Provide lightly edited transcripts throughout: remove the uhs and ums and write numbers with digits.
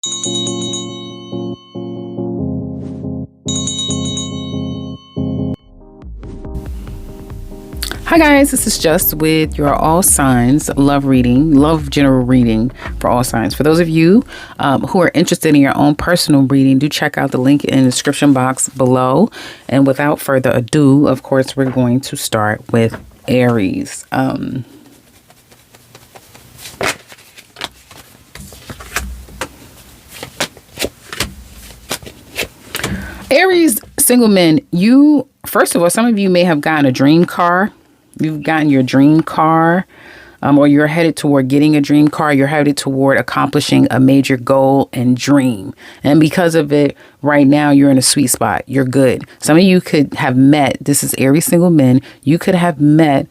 Hi guys, this is Just with your all signs love reading, love general reading for all signs. For those of you who are interested in your own personal reading, do check out the link in the description box below. And without further ado, of course, we're going to start with Aries. Aries single men, first of all, some of you may have gotten a dream car. You've gotten your dream car, or you're headed toward getting a dream car. You're headed toward accomplishing a major goal and dream. And because of it, right now, you're in a sweet spot. You're good. Some of you could have met, this is Aries single men, you could have met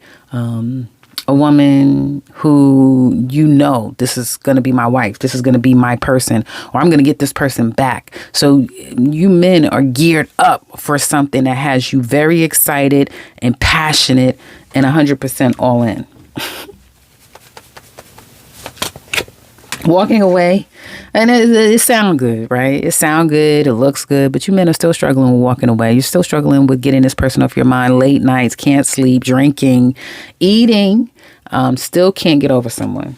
a woman who this is going to be my wife. This is going to be my person, or I'm going to get this person back. So you men are geared up for something that has you very excited and passionate and 100% all in. Walking away, and it sounds good, right? It sounds good, it looks good, but you men are still struggling with walking away. You're still struggling with getting this person off your mind. Late nights, can't sleep, drinking, eating, still can't get over someone.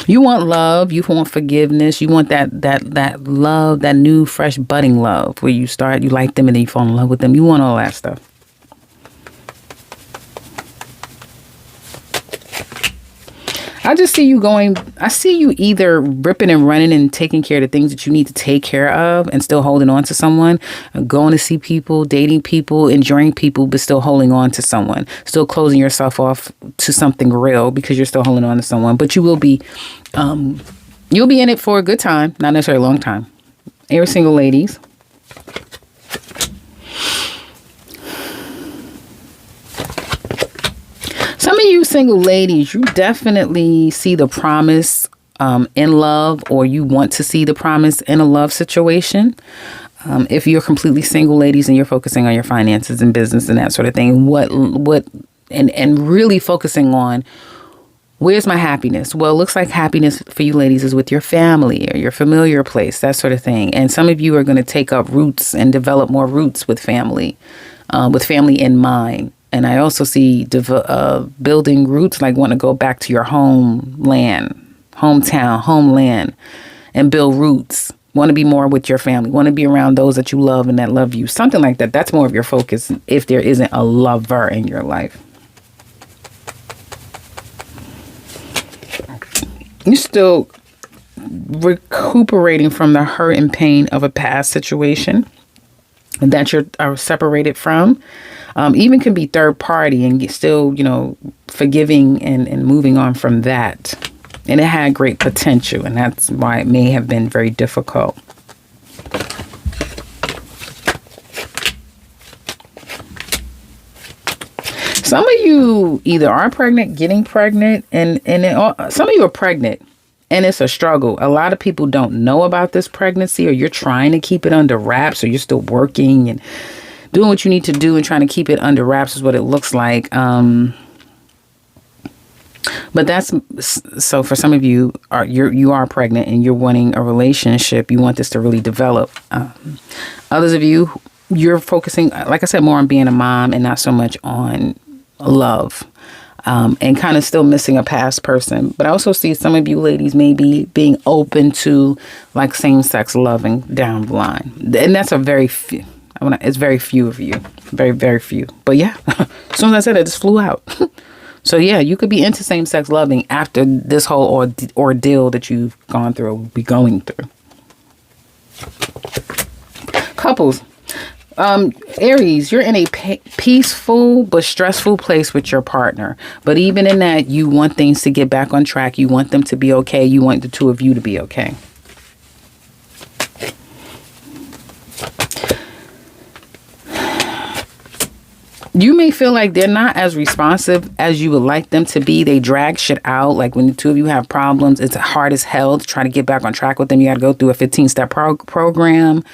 You want love, you want forgiveness, you want that love, that new, fresh, budding love where you like them and then you fall in love with them. You want all that stuff. I just see you I see you either ripping and running and taking care of the things that you need to take care of and still holding on to someone, going to see people, dating people, enjoying people, but still holding on to someone, still closing yourself off to something real because you're still holding on to someone. But you'll be in it for a good time, not necessarily a long time. Aries single ladies. Some of you single ladies, you definitely see the promise in love, or you want to see the promise in a love situation. If you're completely single ladies and you're focusing on your finances and business and that sort of thing, and really focusing on where's my happiness? Well, it looks like happiness for you ladies is with your family or your familiar place, that sort of thing. And some of you are going to take up roots and develop more roots with family in mind. And I also see building roots, like want to go back to your hometown, homeland, and build roots. Want to be more with your family. Want to be around those that you love and that love you. Something like that. That's more of your focus if there isn't a lover in your life. You're still recuperating from the hurt and pain of a past situation that you're separated from. Even can be third party and get still, forgiving and moving on from that. And it had great potential, and that's why it may have been very difficult. Some of you either are pregnant, getting pregnant, and some of you are pregnant, and it's a struggle. A lot of people don't know about this pregnancy, or you're trying to keep it under wraps, or you're still working and doing what you need to do and trying to keep it under wraps is what it looks like. But that's so for some of you you are pregnant and you're wanting a relationship. You want this to really develop. Others of you, you're focusing, like I said, more on being a mom and not so much on love. And kind of still missing a past person. But I also see some of you ladies maybe being open to like same-sex loving down the line. And that's a very few. It's very few of you. Very, very few. But yeah, as soon as I said it, just flew out. So yeah, you could be into same-sex loving after this whole ordeal that you've gone through or will be going through. Couples. Aries, you're in a peaceful but stressful place with your partner. But even in that, you want things to get back on track. You want them to be okay. You want the two of you to be okay. You may feel like they're not as responsive as you would like them to be. They drag shit out. Like when the two of you have problems, it's hard as hell to try to get back on track with them. You got to go through a 15-step program,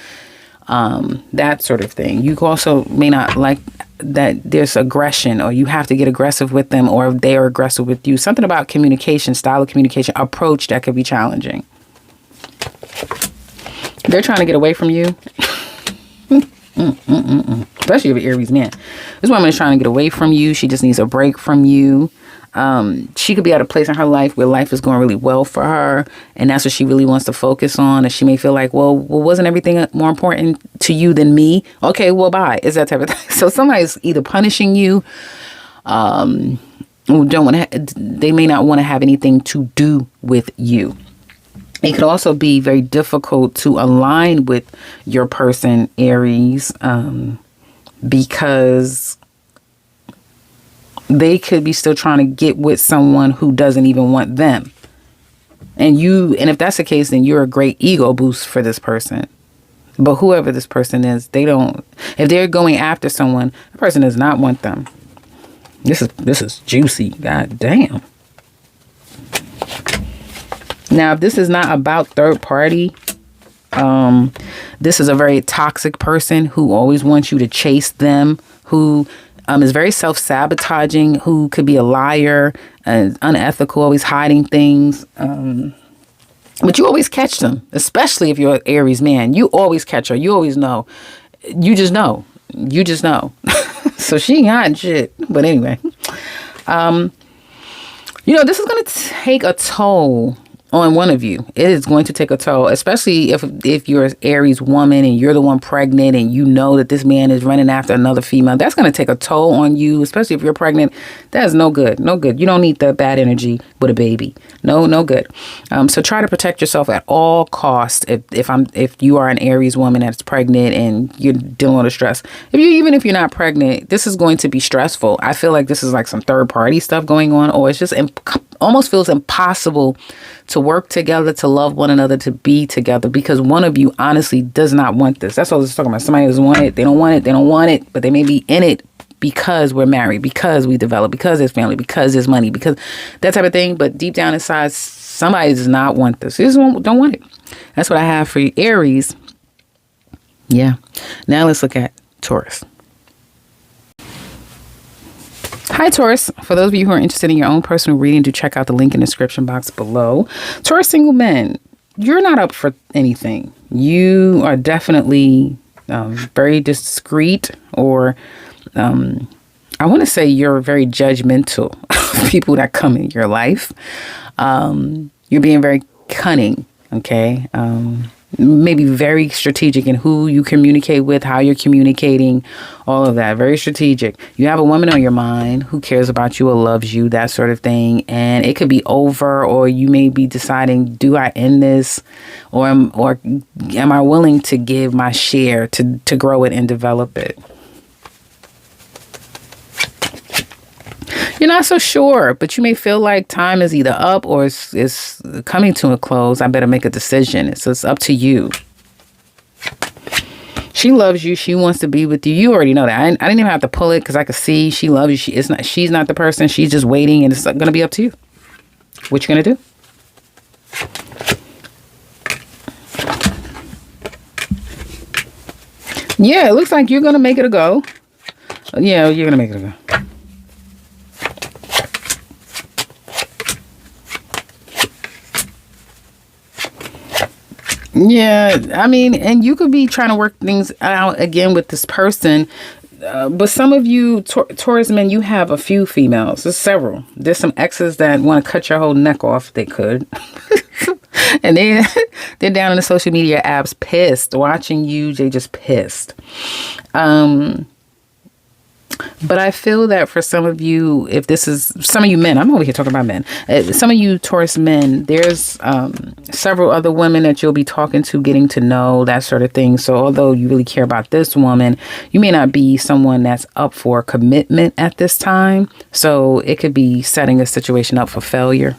that sort of thing. You also may not like that there's aggression, or you have to get aggressive with them, or they are aggressive with you. Something about communication, style of communication, approach that could be challenging. They're trying to get away from you. Especially if you're Aries man. This woman is trying to get away from you. She just needs a break from you. She could be at a place in her life where life is going really well for her, and that's what she really wants to focus on. And she may feel like, well, wasn't everything more important to you than me? Okay, well, bye. Is that type of thing. So somebody's either punishing you, don't want to. They may not want to have anything to do with you. It could also be very difficult to align with your person, Aries, because they could be still trying to get with someone who doesn't even want them. And if that's the case, then you're a great ego boost for this person. But whoever this person is, if they're going after someone, the person does not want them. This is juicy. God damn. Now, if this is not about third party, this is a very toxic person who always wants you to chase them, who is very self-sabotaging, who could be a liar, unethical, always hiding things. But you always catch them, especially if you're an Aries man. You always catch her. You always know. You just know. You just know. So she ain't hiding shit. But anyway, this is going to take a toll on one of you. It is going to take a toll, especially if you're an Aries woman and you're the one pregnant and you know that this man is running after another female. That's going to take a toll on you, especially if you're pregnant. That is no good. No good. You don't need the bad energy with a baby. No good. So try to protect yourself at all costs. If you are an Aries woman that's pregnant and you're dealing with stress, even if you're not pregnant, this is going to be stressful. I feel like this is like some third party stuff going on, or it's just almost feels impossible to work together, to love one another, to be together, because one of you honestly does not want this. That's what I was talking about. Somebody doesn't want it. They don't want it, but they may be in it because we're married, because we develop, because there's family, because there's money, because that type of thing. But deep down inside, somebody does not want this. They just don't want it. That's what I have for you, Aries. Yeah. Now let's look at Taurus. Hi, Taurus. For those of you who are interested in your own personal reading, do check out the link in the description box below. Taurus single men, you're not up for anything. You are definitely very discreet, or I want to say you're very judgmental of people that come in your life. You're being very cunning, okay? Maybe very strategic in who you communicate with, how you're communicating, all of that. Very strategic. You have a woman on your mind who cares about you or loves you, that sort of thing. And it could be over, or you may be deciding, do I end this? Or am I willing to give my share to grow it and develop it? You're not so sure, but you may feel like time is either up or it's coming to a close. I better make a decision. So it's up to you. She loves you. She wants to be with you. You already know that. I didn't even have to pull it because I could see she loves you. She's not the person. She's just waiting, and it's going to be up to you. What you going to do? Yeah, it looks like you're going to make it a go. Yeah, you're going to make it a go. Yeah, I mean, and you could be trying to work things out again with this person. But some of you Taurus men, you have a few females. There's several. There's some exes that want to cut your whole neck off. They could. And they're down in the social media apps pissed. Watching you, they just pissed. But I feel that for some of you, if this is some of you men, I'm over here talking about men. Some of you Taurus men, there's several other women that you'll be talking to, getting to know, that sort of thing. So although you really care about this woman, you may not be someone that's up for commitment at this time. So it could be setting a situation up for failure.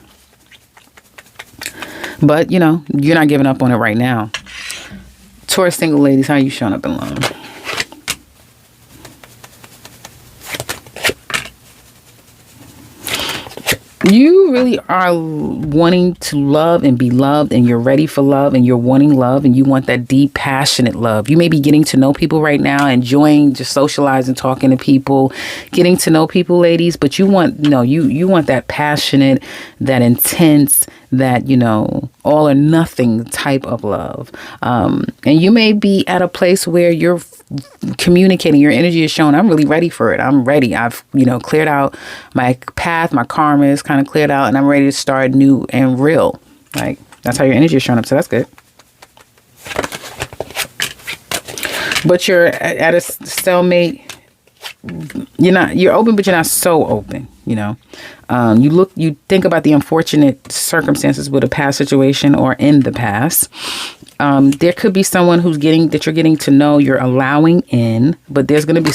But, you're not giving up on it right now. Taurus single ladies, how you showing up in love? You really are wanting to love and be loved, and you're ready for love, and you're wanting love, and you want that deep, passionate love. You may be getting to know people right now, enjoying just socializing, talking to people, getting to know people, ladies, but you want that passionate, that intense, that, all or nothing type of love. And you may be at a place where you're communicating, your energy is showing, I'm really ready for it. I'm ready. I've, cleared out my path, my karma is kind of cleared out, and I'm ready to start new and real. Like, that's how your energy is showing up. So that's good. But you're at a stalemate. You're open, but you're not so open, you think about the unfortunate circumstances with a past situation or in the past. There could be someone that you're getting to know, you're allowing in, but there's going to be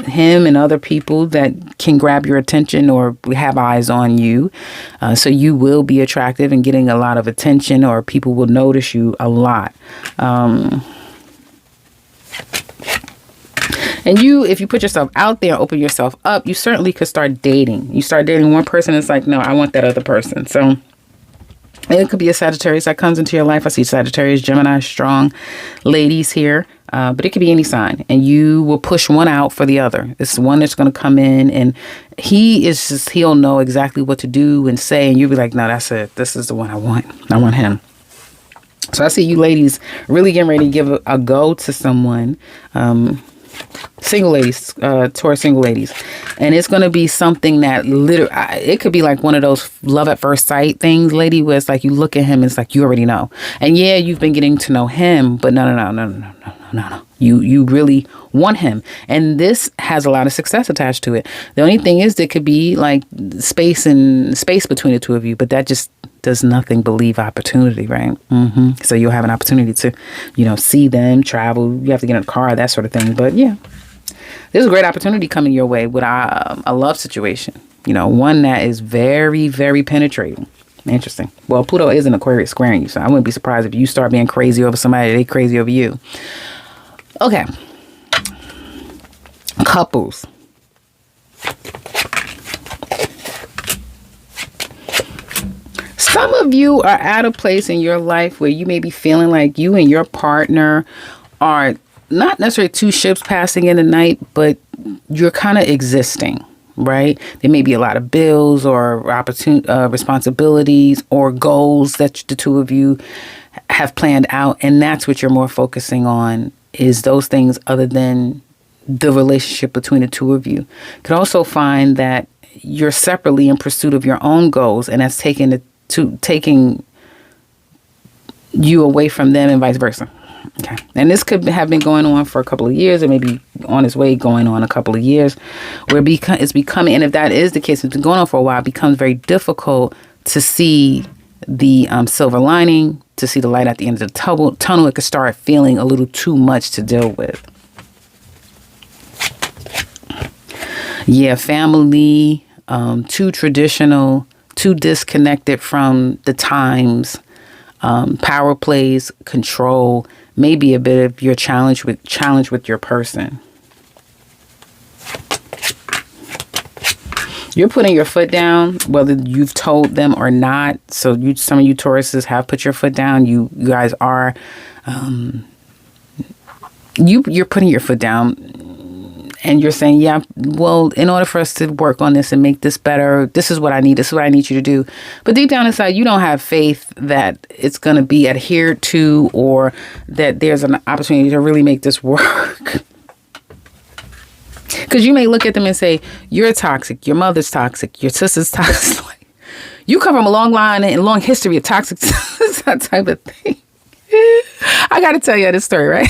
him and other people that can grab your attention or have eyes on you. So you will be attractive and getting a lot of attention, or people will notice you a lot. And if you put yourself out there, open yourself up, you certainly could start dating. You start dating one person, it's like, no, I want that other person. So it could be a Sagittarius that comes into your life. I see Sagittarius, Gemini, strong ladies here. But it could be any sign. And you will push one out for the other. It's one that's going to come in, and he'll know exactly what to do and say. And you'll be like, no, that's it. This is the one I want. I want him. So I see you ladies really getting ready to give a go to someone. Single ladies, Taurus single ladies. And it's going to be something that it could be like one of those love at first sight things, lady, where it's like you look at him, it's like you already know. And yeah, you've been getting to know him, but no. You really want him. And this has a lot of success attached to it. The only thing is there could be like space between the two of you, but that just does nothing but leave opportunity, right? So you'll have an opportunity to, see them, travel. You have to get in a car, that sort of thing. But yeah, there's a great opportunity coming your way with a love situation. One that is very, very penetrating. Interesting. Well, Pluto is an Aquarius squaring you, so I wouldn't be surprised if you start being crazy over somebody, they crazy over you. Okay. Couples. Some of you are at a place in your life where you may be feeling like you and your partner are not necessarily two ships passing in the night, but you're kind of existing, right? There may be a lot of bills or responsibilities or goals that the two of you have planned out, and that's what you're more focusing on, is those things other than the relationship between the two of you. You could also find that you're separately in pursuit of your own goals, and that's taking you away from them and vice versa. Okay. And this could have been going on for a couple of years, or maybe on its way going on a couple of years, where it's becoming, and if that is the case, it's been going on for a while, it becomes very difficult to see the silver lining, to see the light at the end of the tunnel. It could start feeling a little too much to deal with. Yeah, family, too traditional, too disconnected from the times, power plays, control, maybe a bit of your challenge with your person. You're putting your foot down, whether you've told them or not. So some of you Tauruses have put your foot down. You guys are, you're putting your foot down, and you're saying, yeah, well, in order for us to work on this and make this better, this is what I need. This is what I need you to do. But deep down inside, you don't have faith that it's going to be adhered to, or that there's an opportunity to really make this work. Because you may look at them and say, you're toxic, your mother's toxic, your sister's toxic. You come from a long line and long history of toxic, that type of thing. I got to tell you this story, right?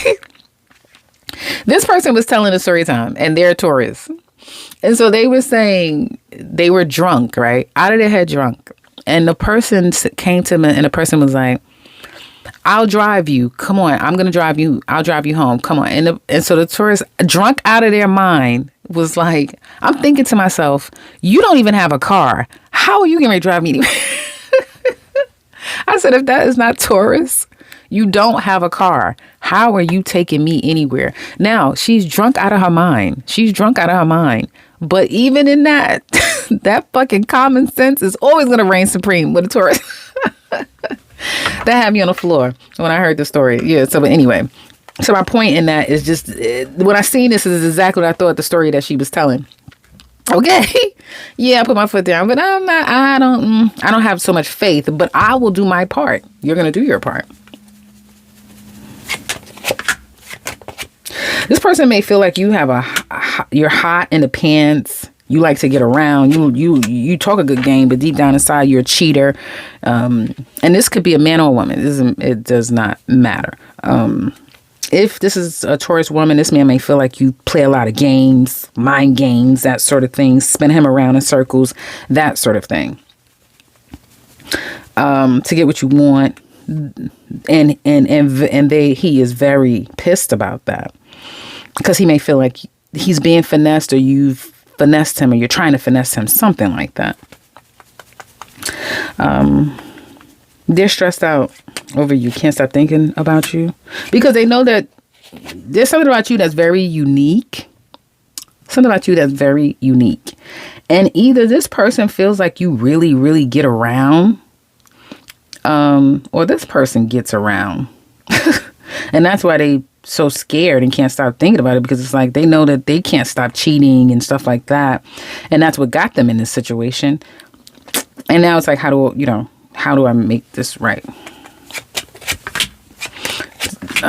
This person was telling a story time, and they're Taurus. And so they were saying they were drunk, right? Out of their head drunk. And the person came to me, and the person was like, I'll drive you. Come on. I'm going to drive you. I'll drive you home. Come on. And so the Taurus, drunk out of their mind, was like, I'm thinking to myself, you don't even have a car. How are you going to drive me anywhere? I said, if that is not Taurus, you don't have a car. How are you taking me anywhere? Now, she's drunk out of her mind. But even in that, That fucking common sense is always going to reign supreme with a Taurus. That had me on the floor when I heard the story. Yeah. So, but anyway, so my point in that is just when I seen this is exactly what I thought the story that she was telling. Okay. Yeah, I put my foot down, but I don't have so much faith, but I will do my part. You're going to do your part. This person may feel like you have you're hot in the pants. You like to get around. You talk a good game, but deep down inside you're a cheater. And this could be a man or a woman. It does not matter. If this is a Taurus woman, this man may feel like you play a lot of games, mind games, that sort of thing, spin him around in circles, that sort of thing, to get what you want. And he is very pissed about that because he may feel like he's being finessed, or you've finessed him, or you're trying to finesse him, something like that. They're stressed out over you, can't stop thinking about you, because they know that there's something about you that's very unique. Something about you that's very unique. And either this person feels like you really, really get around, or this person gets around. And that's why they so scared and can't stop thinking about it, because it's like they know that they can't stop cheating and stuff like that. And that's what got them in this situation. And now it's like, how do I make this right?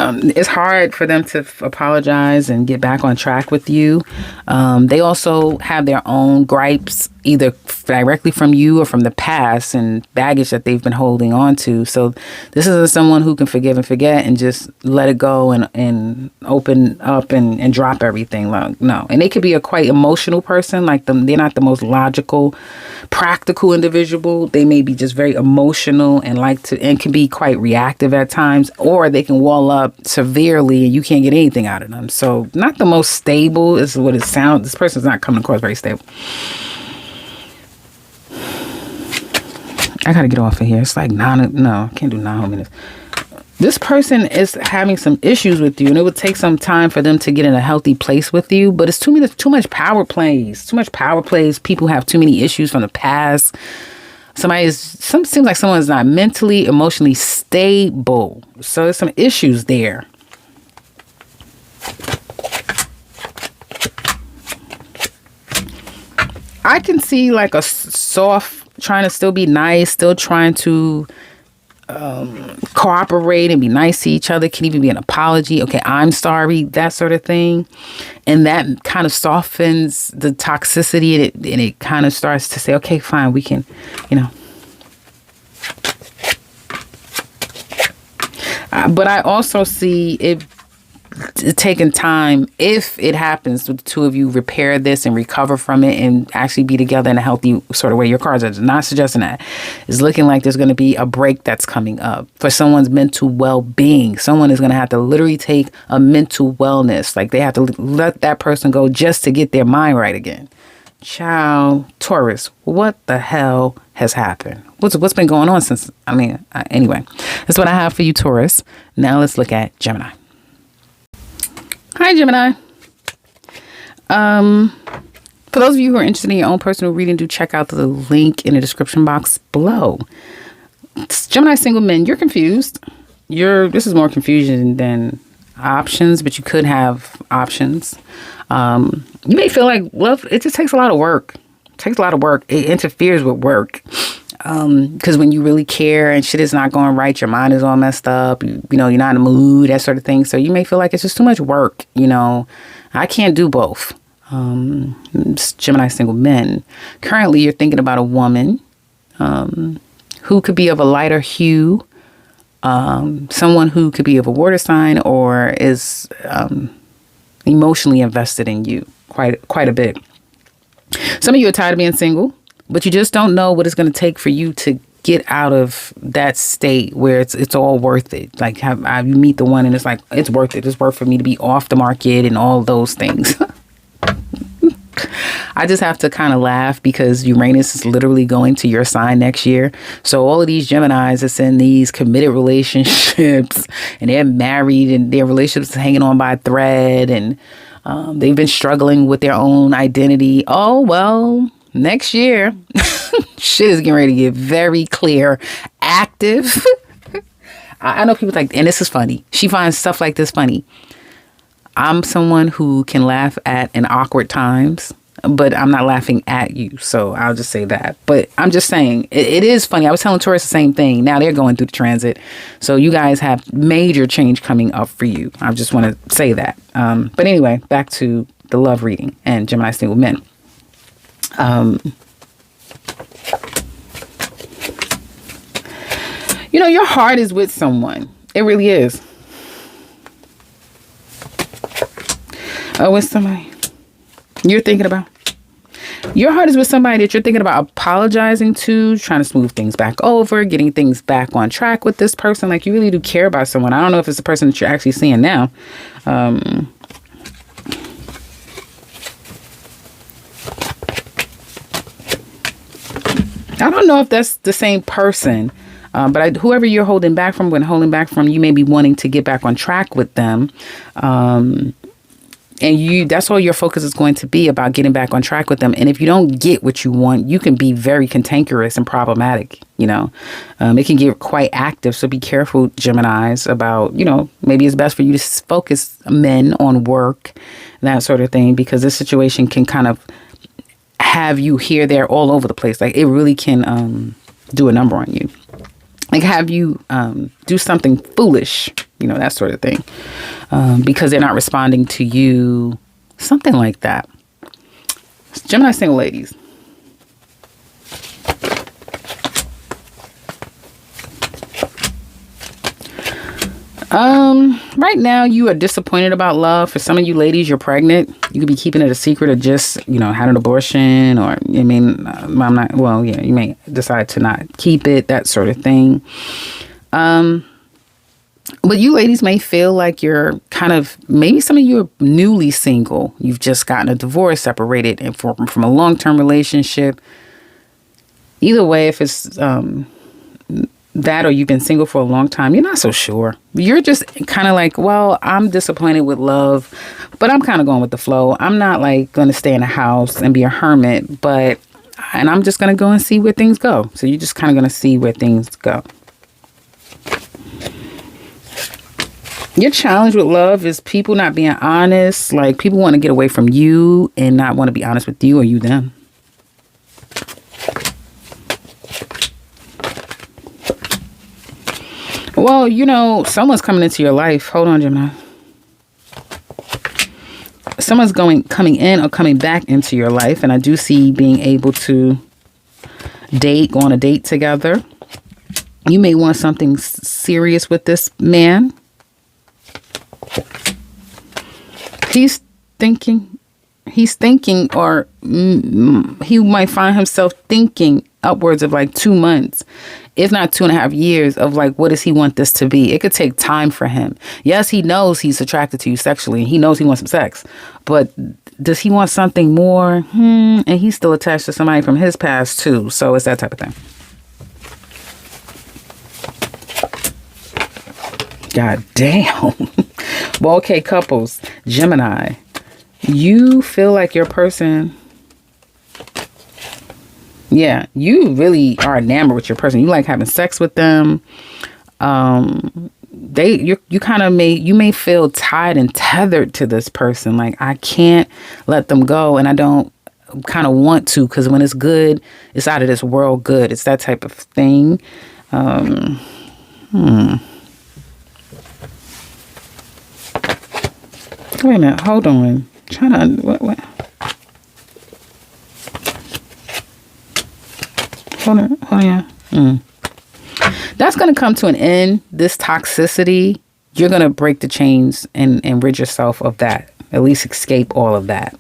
It's hard for them to apologize and get back on track with you. They also have their own gripes, either directly from you or from the past, and baggage that they've been holding on to. So this isn't someone who can forgive and forget and just let it go and open up and drop everything. No. And they could be a quite emotional person. Like they're not the most logical, practical individual. They may be just very emotional and can be quite reactive at times, or they can wall up severely and you can't get anything out of them. So not the most stable is what it sounds. This person's not coming across very stable. I gotta get off of here. It's like I can't do 9 whole minutes. This person is having some issues with you, and it would take some time for them to get in a healthy place with you. But it's too much power plays. Too much power plays. People have too many issues from the past. Seems like someone is not mentally, emotionally stable. So there's some issues there. I can see like a soft, trying to still be nice, still trying to cooperate and be nice to each other. Can even be an apology. Okay, I'm sorry, that sort of thing. And that kind of softens the toxicity, and it kind of starts to say, okay, fine, we can, but I also see it taking time, if it happens, the two of you repair this and recover from it and actually be together in a healthy sort of way. Your cards are not suggesting that. It's looking like there's going to be a break that's coming up for someone's mental well-being. Someone is going to have to literally take a mental wellness. Like they have to let that person go just to get their mind right again. Ciao, Taurus. What the hell has happened? What's been going on since? Anyway, that's what I have for you, Taurus. Now let's look at Gemini. Hi, Gemini. For those of you who are interested in your own personal reading, do check out the link in the description box below. Gemini single men, you're confused. This is more confusion than options, but you could have options. You may feel like love, it just takes a lot of work. It takes a lot of work. It interferes with work. Because when you really care and shit is not going right, your mind is all messed up, you're not in the mood, that sort of thing. So you may feel like it's just too much work. I can't do both. Gemini single men. Currently, you're thinking about a woman who could be of a lighter hue, someone who could be of a water sign or is emotionally invested in you quite a bit. Some of you are tired of being single, but you just don't know what it's going to take for you to get out of that state where it's all worth it. Like you meet the one and it's like, it's worth it. It's worth for me to be off the market and all those things. I just have to kind of laugh because Uranus is literally going to your sign next year. So all of these Geminis that's in these committed relationships and they're married and their relationships are hanging on by a thread and they've been struggling with their own identity. Oh, well, next year, shit is getting ready to get very clear, active. I know people like, and this is funny. She finds stuff like this funny. I'm someone who can laugh at in awkward times, but I'm not laughing at you. So I'll just say that. But I'm just saying, it is funny. I was telling Taurus the same thing. Now they're going through the transit. So you guys have major change coming up for you. I just want to say that. But anyway, back to the love reading and Gemini single men. You know, your heart is with someone. It really is. Oh, with somebody you're thinking about. Your heart is with somebody that you're thinking about apologizing to, trying to smooth things back over, getting things back on track with this person. Like, you really do care about someone. I don't know if it's the person that you're actually seeing now. I don't know if that's the same person. But whoever you're holding back from, you may be wanting to get back on track with them. And that's all your focus is going to be, about getting back on track with them. And if you don't get what you want, you can be very cantankerous and problematic. You know, it can get quite active. So be careful, Geminis, about, you know, maybe it's best for you to focus, men, on work, that sort of thing, because this situation can kind of have you here, there, all over the place. Like, it really can do a number on you. Like, have you do something foolish, you know, that sort of thing, because they're not responding to you, something like that. Gemini single ladies. Right now you are disappointed about love. For some of you ladies, you're pregnant. You could be keeping it a secret, or just, you know, had an abortion, or, I mean, you may decide to not keep it, that sort of thing. But you ladies may feel like you're kind of, maybe some of you are newly single. You've just gotten a divorce, separated, and from a long-term relationship. Either way, if it's, that, or you've been single for a long time, you're not so sure. You're just kind of like, well, I'm disappointed with love, but I'm kind of going with the flow. I'm not like going to stay in a house and be a hermit, and I'm just going to go and see where things go. So you're just kind of going to see where things go. Your challenge with love is people not being honest. Like, people want to get away from you and not want to be honest with you, or you them. Well, you know, someone's coming into your life. Hold on, Gemini. Someone's coming in or coming back into your life. And I do see being able to go on a date together. You may want something serious with this man. He's thinking, or he might find himself thinking upwards of like 2 months, if not 2.5 years, of like, what does he want this to be? It could take time for him. Yes, he knows he's attracted to you sexually, and he knows he wants some sex, but does he want something more? And he's still attached to somebody from his past too. So it's that type of thing. God damn. Well, okay, couples, Gemini, you feel like your person, yeah, you really are enamored with your person. You like having sex with them. You may feel tied and tethered to this person. Like, I can't let them go, and I don't kind of want to, because when it's good, it's out of this world good. It's that type of thing. Wait a minute, hold on. What? Hold on. That's going to come to an end. This toxicity, you're going to break the chains and rid yourself of that. At least escape all of that.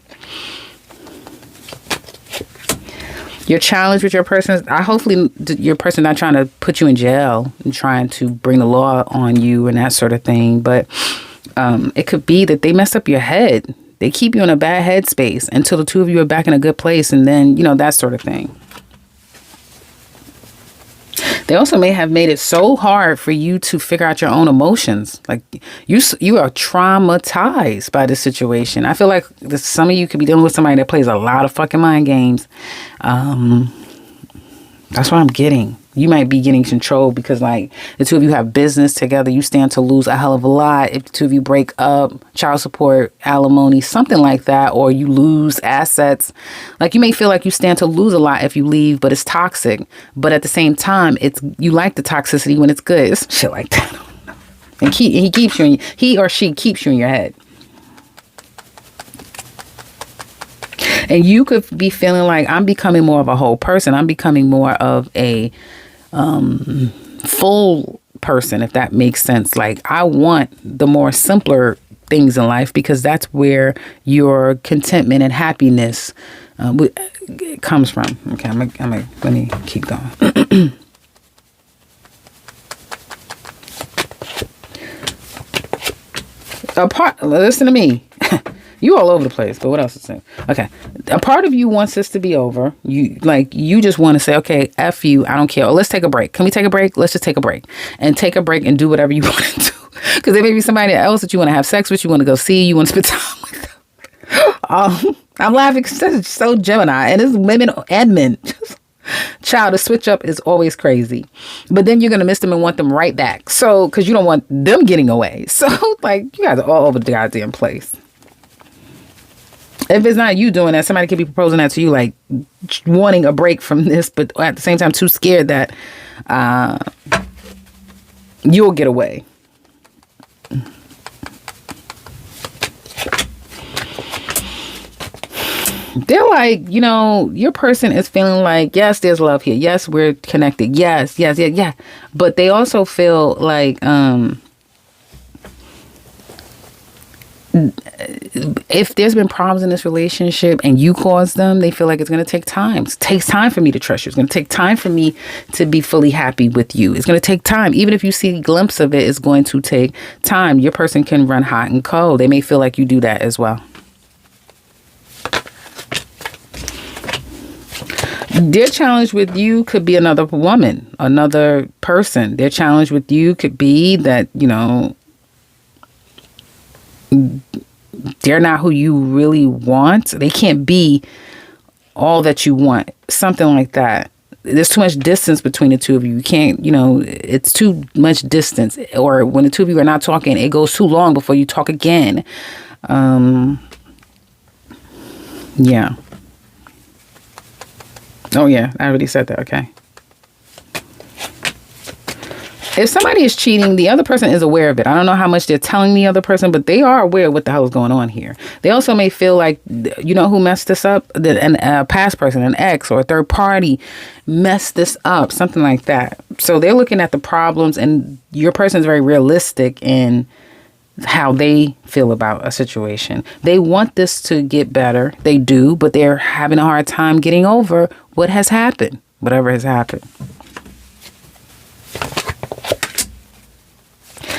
Your challenge with your person, hopefully your person not trying to put you in jail and trying to bring the law on you and that sort of thing. But it could be that they mess up your head. They keep you in a bad headspace until the two of you are back in a good place. And then, you know, that sort of thing. They also may have made it so hard for you to figure out your own emotions. Like you are traumatized by this situation. I feel like some of you could be dealing with somebody that plays a lot of fucking mind games. That's what I'm getting. You might be getting controlled because, like, the two of you have business together. You stand to lose a hell of a lot. If the two of you break up, child support, alimony, something like that, or you lose assets. Like, you may feel like you stand to lose a lot if you leave, but it's toxic. But at the same time, you like the toxicity when it's good. It's shit like that. And he or she keeps you in your head. And you could be feeling like, I'm becoming more of a whole person. I'm becoming more of a full person, if that makes sense. Like, I want the more simpler things in life because that's where your contentment and happiness comes from. Okay, let me keep going. Listen to me. You all over the place, but what else is saying? Okay. A part of you wants this to be over. You just want to say, okay, F you, I don't care. Or let's take a break. Can we take a break? Let's just take a break. And take a break and do whatever you want to do. Because there may be somebody else that you want to have sex with, you want to go see, you want to spend time with them. I'm laughing because it's so Gemini. And it's women and men. Child, the switch up is always crazy. But then you're going to miss them and want them right back. So, because you don't want them getting away. So, like, you guys are all over the goddamn place. If it's not you doing that, somebody could be proposing that to you, like wanting a break from this, but at the same time too scared that you'll get away. They're like, your person is feeling like, yes, there's love here. Yes, we're connected. Yes. But they also feel like, if there's been problems in this relationship and you caused them, they feel like it's going to take time. It takes time for me to trust you. It's going to take time for me to be fully happy with you. It's going to take time. Even if you see a glimpse of it, it's going to take time. Your person can run hot and cold. They may feel like you do that as well. Their challenge with you could be another woman, another person. Their challenge with you could be that, they're not who you really want. They can't be all that you want. Something like that. There's too much distance between the two of you. You can't, it's too much distance. Or when the two of you are not talking, it goes too long before you talk again. Yeah. Oh, yeah. I already said that. Okay. If somebody is cheating, the other person is aware of it. I don't know how much they're telling the other person, but they are aware of what the hell is going on here. They also may feel like, who messed this up? A past person, an ex or a third party messed this up, something like that. So they're looking at the problems, and your person is very realistic in how they feel about a situation. They want this to get better. They do, but they're having a hard time getting over what has happened, whatever has happened.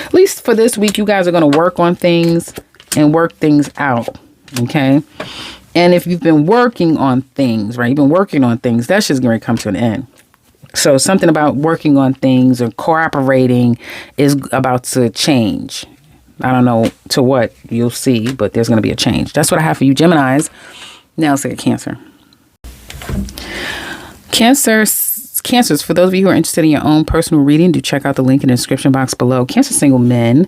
At least for this week, you guys are going to work on things and work things out. Okay. And if you've been working on things, right, you've been working on things, that's just going to come to an end. So something about working on things or cooperating is about to change. I don't know to what, you'll see, but there's going to be a change. That's what I have for you, Geminis. Now let's look at Cancer. Cancers, for those of you who are interested in your own personal reading, do check out the link in the description box below. Cancer single men.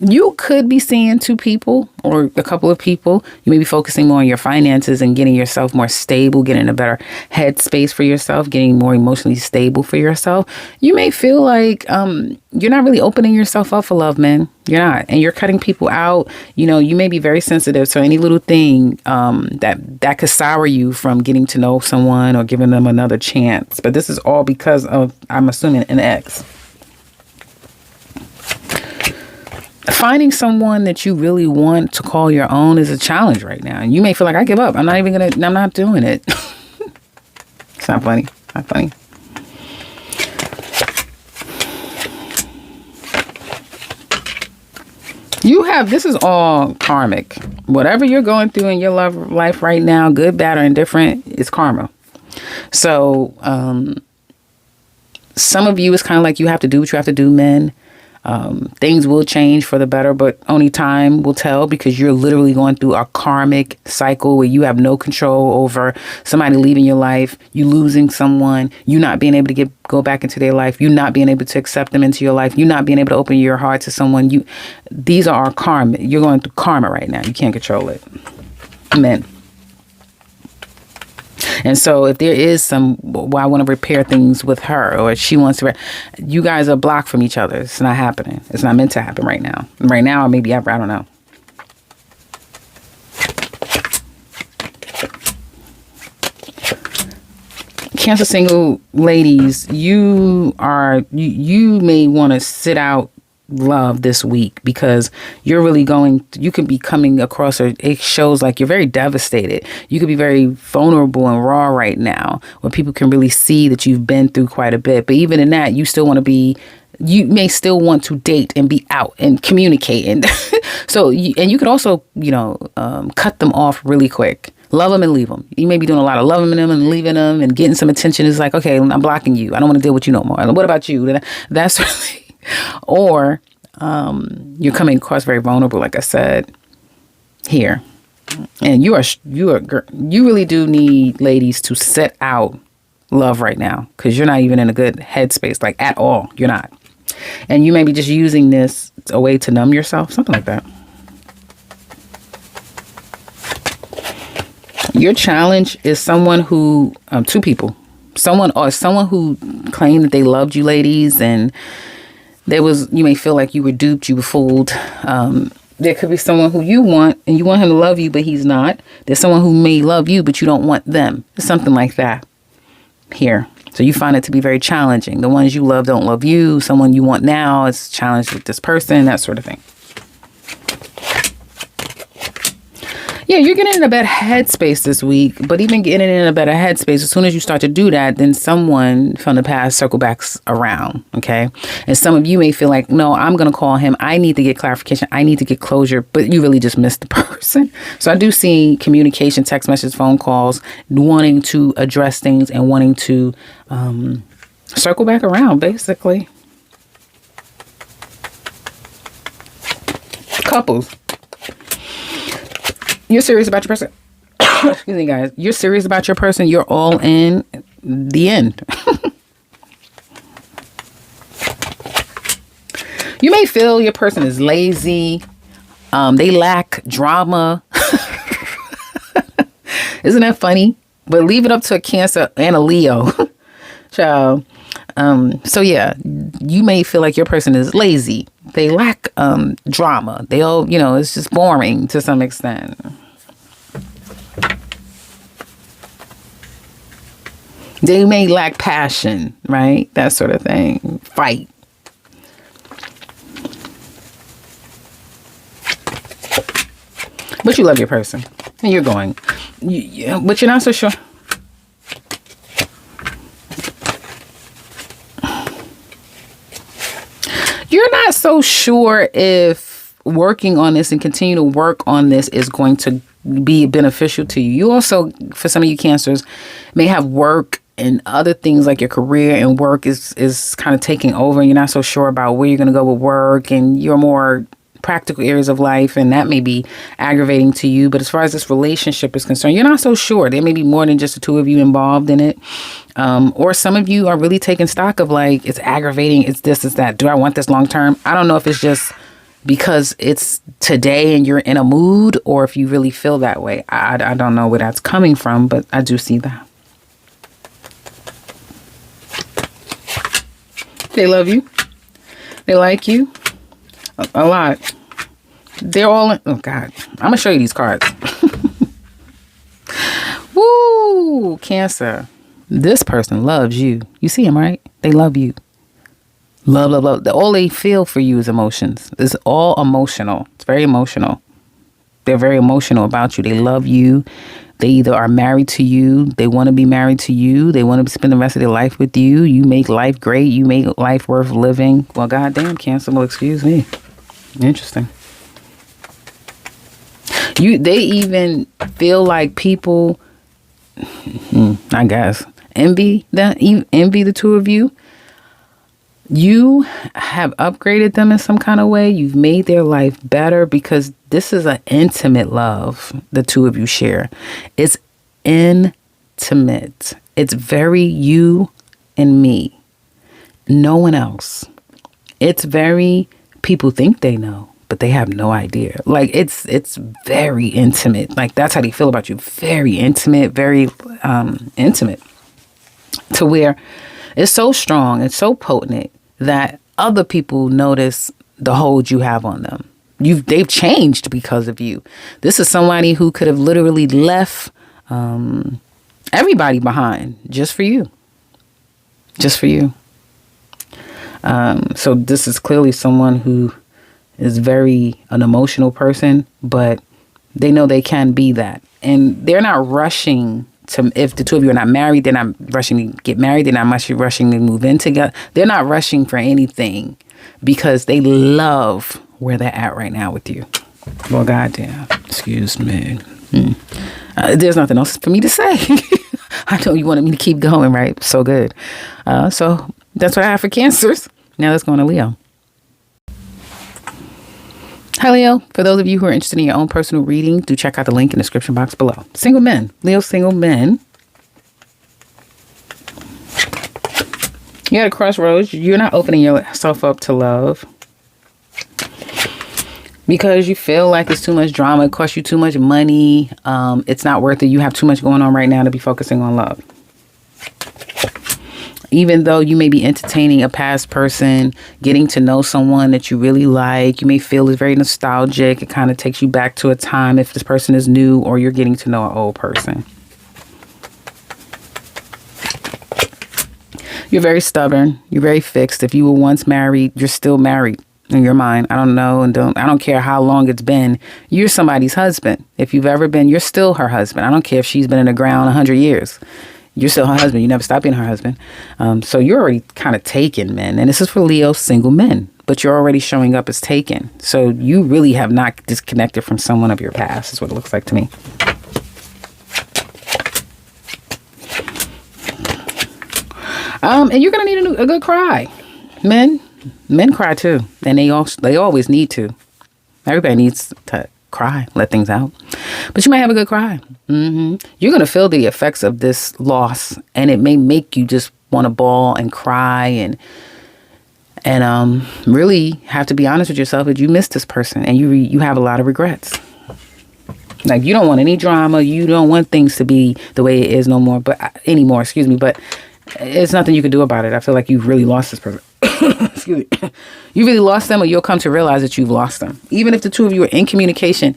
You could be seeing two people or a couple of people. You may be focusing more on your finances and getting yourself more stable, getting a better headspace for yourself, getting more emotionally stable for yourself. You may feel like you're not really opening yourself up for love, man. You're not. And you're cutting people out. You may be very sensitive. So any little thing that could sour you from getting to know someone or giving them another chance. But this is all because of, I'm assuming, an ex. Finding someone that you really want to call your own is a challenge right now. And you may feel like, I give up. I'm not doing it. It's not funny. Not funny. This is all karmic. Whatever you're going through in your love life right now, good, bad, or indifferent, it's karma. So, Some of you, it's kind of like you have to do what you have to do, men. Things will change for the better, but only time will tell, because you're literally going through a karmic cycle where you have no control over somebody leaving your life, you losing someone, you not being able to go back into their life, you not being able to accept them into your life, you not being able to open your heart to someone. These are our karma. You're going through karma right now. You can't control it. Men. And so if there is I want to repair things with her, or she wants to, you guys are blocked from each other. It's not happening. It's not meant to happen right now. Right now, or maybe ever, I don't know. Cancer single ladies, you may want to sit out love this week, because you could be coming across, or it shows like you're very devastated. You could be very vulnerable and raw right now, where people can really see that you've been through quite a bit. But even in that, you may still want to date and be out and communicate. And so, you could also, cut them off really quick. Love them and leave them. You may be doing a lot of loving them and leaving them and getting some attention. It's like, okay, I'm blocking you. I don't want to deal with you no more. What about you? That's really... Or you're coming across very vulnerable, like I said here, and you really do need, ladies, to set out love right now, because you're not even in a good headspace, like at all. You're not, and you may be just using this a way to numb yourself, something like that. Your challenge is someone who, two people, someone who claimed that they loved you, ladies, and you may feel like you were duped, you were fooled. There could be someone who you want, and you want him to love you, but he's not. There's someone who may love you, but you don't want them. Something like that here. So you find it to be very challenging. The ones you love don't love you. Someone you want now is challenged with this person, that sort of thing. Yeah, you're getting in a better headspace this week, but even getting in a better headspace, as soon as you start to do that, then someone from the past circle backs around, okay? And some of you may feel like, no, I'm going to call him. I need to get clarification. I need to get closure, but you really just missed the person. So I do see communication, text messages, phone calls, wanting to address things and wanting to circle back around, basically. Couples. You're serious about your person. Excuse me, guys. You're serious about your person. You're all in. The end. You may feel your person is lazy. They lack drama. Isn't that funny? But leave it up to a Cancer and a Leo. Child. So yeah, you may feel like your person is lazy. They lack drama. They all, it's just boring to some extent. They may lack passion, right? That sort of thing. Fight. But you love your person. And you're going. But you're not so sure. You're not so sure if working on this and continue to work on this is going to be beneficial to you. You also, for some of you Cancers, may have work and other things like your career and work is kind of taking over, and you're not so sure about where you're going to go with work, and you're more practical areas of life, and that may be aggravating to you. But as far as this relationship is concerned, you're not so sure. There may be more than just the two of you involved in it. Or some of you are really taking stock of like, it's aggravating, it's this, it's that. Do I want this long term? I don't know if it's just because it's today and you're in a mood, or if you really feel that way. I don't know where that's coming from, but I do see that. They love you. They like you. A lot. They're all in. Oh, God. I'm going to show you these cards. Woo! Cancer. This person loves you. You see them, right? They love you. Love, love, love. All they feel for you is emotions. It's all emotional. It's very emotional. They're very emotional about you. They love you. They either are married to you. They want to be married to you. They want to spend the rest of their life with you. You make life great. You make life worth living. Well, goddamn, Cancer. Well, excuse me. Interesting. They even feel like people, I guess, envy the two of you. You have upgraded them in some kind of way. You've made their life better because this is an intimate love the two of you share. It's intimate. It's very you and me. No one else. It's very, people think they know, but they have no idea. Like it's very intimate. Like that's how they feel about you. Very intimate, very intimate. To where it's so strong, it's so potent that other people notice the hold you have on them. They've changed because of you. This is somebody who could have literally left everybody behind just for you. Just for you. So this is clearly someone who is very an emotional person, but they know they can be that. And they're not rushing to, if the two of you are not married, they're not rushing to get married. They're not much rushing to move in together. They're not rushing for anything because they love where they're at right now with you. Well, goddamn. Excuse me. There's nothing else for me to say. I know you wanted me to keep going, right? So good. So that's what I have for Cancers. Now let's go on to Leo. Hi, Leo. For those of you who are interested in your own personal reading, do check out the link in the description box below. Single men. Leo, single men. You're at a crossroads. You're not opening yourself up to love because you feel like it's too much drama. It costs you too much money. It's not worth it. You have too much going on right now to be focusing on love. Even though you may be entertaining a past person, getting to know someone that you really like, you may feel it's very nostalgic. It kind of takes you back to a time if this person is new or you're getting to know an old person. You're very stubborn. You're very fixed. If you were once married, you're still married in your mind. I don't know. And I don't care how long it's been. You're somebody's husband. If you've ever been, you're still her husband. I don't care if she's been in the ground 100 years. You're still her husband. You never stop being her husband. So you're already kind of taken, men. And this is for Leo single men. But you're already showing up as taken. So you really have not disconnected from someone of your past, is what it looks like to me. And you're going to need a good cry. Men cry too. And they always need to. Everybody needs to cry, let things out. But you might have a good cry. You're going to feel the effects of this loss, and it may make you just want to bawl and cry and really have to be honest with yourself that you miss this person and you have a lot of regrets. Like you don't want any drama. You don't want things to be the way it is anymore. Excuse me. But it's nothing you can do about it. I feel like you've really lost this person. Excuse me. You really lost them, or you'll come to realize that you've lost them. Even if the two of you are in communication,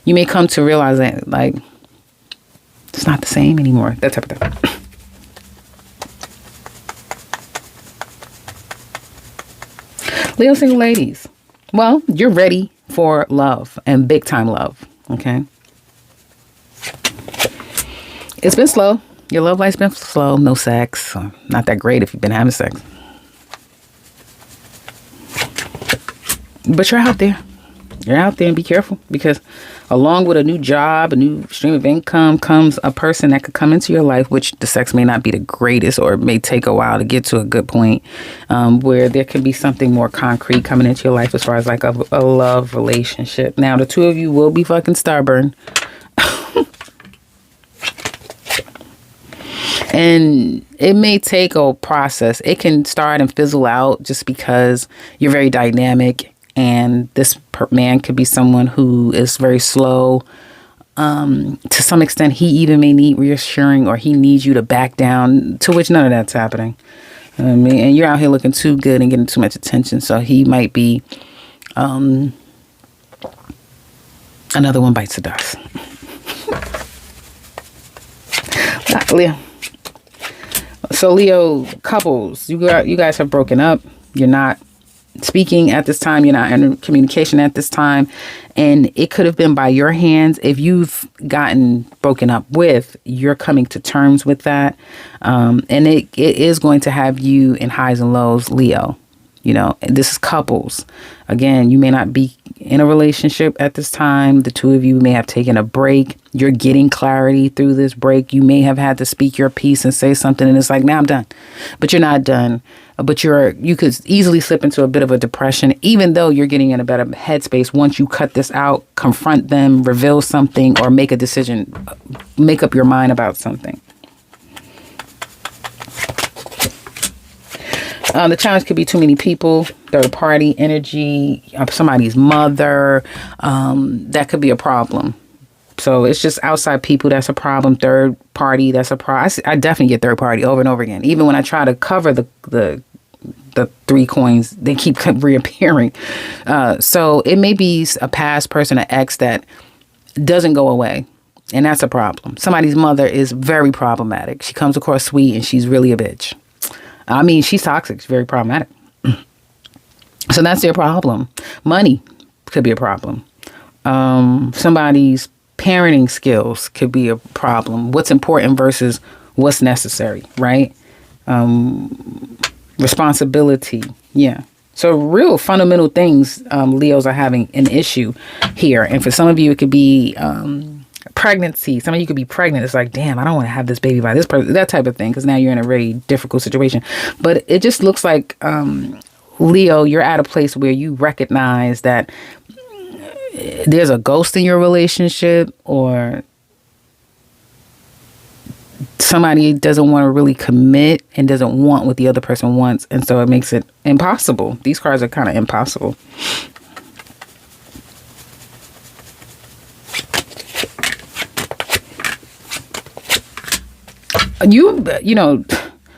you may come to realize that, like, it's not the same anymore. That type of thing. Leo single ladies. Well, you're ready for love and big time love. Okay. It's been slow. Your love life's been slow. No sex. Not that great if you've been having sex. But you're out there. You're out there, and be careful, because along with a new job, a new stream of income, comes a person that could come into your life, which the sex may not be the greatest, or it may take a while to get to a good point, where there could be something more concrete coming into your life as far as like a love relationship. Now, the two of you will be fucking stubborn. And it may take a process. It can start and fizzle out just because you're very dynamic. And this man could be someone who is very slow. To some extent, he even may need reassuring, or he needs you to back down, to which none of that's happening. I mean, and you're out here looking too good and getting too much attention. So he might be another one bites the dust. Leo. So Leo couples, you guys have broken up. You're not speaking at this time. You're not in communication at this time. And it could have been by your hands. If you've gotten broken up with, you're coming to terms with that. And it is going to have you in highs and lows, Leo. You know, this is couples. Again, you may not be in a relationship at this time. The two of you may have taken a break. You're getting clarity through this break. You may have had to speak your piece and say something, and it's like, now I'm done. But you're not done. But you could easily slip into a bit of a depression, even though you're getting in a better headspace once you cut this out, confront them, reveal something, or make a decision, make up your mind about something. The challenge could be too many people, third party energy, somebody's mother. That could be a problem. So it's just outside people that's a problem. Third party, that's a problem. I definitely get third party over and over again. Even when I try to cover the three coins, they keep reappearing. So it may be a past person, an ex that doesn't go away. And that's a problem. Somebody's mother is very problematic. She comes across sweet and she's really a bitch. I mean, she's toxic. She's very problematic. So that's their problem. Money could be a problem. Somebody's parenting skills could be a problem. What's important versus what's necessary, right? Responsibility. Yeah. So real fundamental things, Leos are having an issue here. And for some of you, it could be pregnancy. Some of you could be pregnant. It's like, damn, I don't want to have this baby by this person, that type of thing, because now you're in a very difficult situation. But it just looks like, Leo, you're at a place where you recognize that there's a ghost in your relationship, or somebody doesn't want to really commit and doesn't want what the other person wants. And so it makes it impossible. These cards are kind of impossible.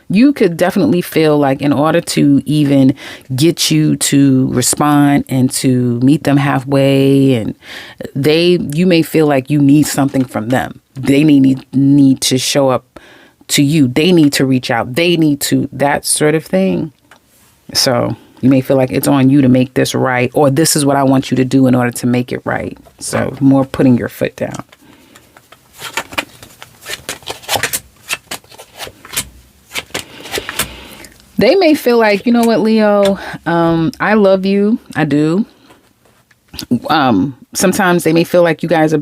You could definitely feel like in order to even get you to respond and to meet them halfway, and you may feel like you need something from them. They need to show up to you. They need to reach out. They need to, that sort of thing. So you may feel like it's on you to make this right, or this is what I want you to do in order to make it right. So more putting your foot down. They may feel like, you know what, Leo, I love you. I do. Sometimes they may feel like you guys are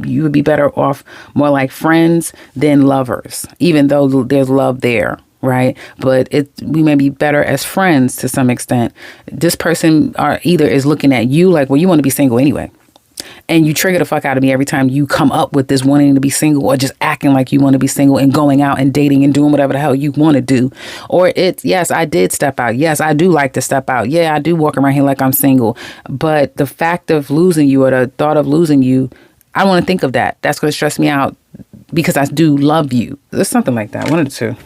you would be better off more like friends than lovers, even though there's love there, right? But we may be better as friends to some extent. This person either is looking at you like, well, you want to be single anyway. And you trigger the fuck out of me every time you come up with this wanting to be single, or just acting like you want to be single and going out and dating and doing whatever the hell you want to do. Or it's, yes, I did step out. Yes, I do like to step out. Yeah, I do walk around here like I'm single. But the fact of losing you, or the thought of losing you, I don't want to think of that. That's going to stress me out because I do love you. There's something like that. One of the two.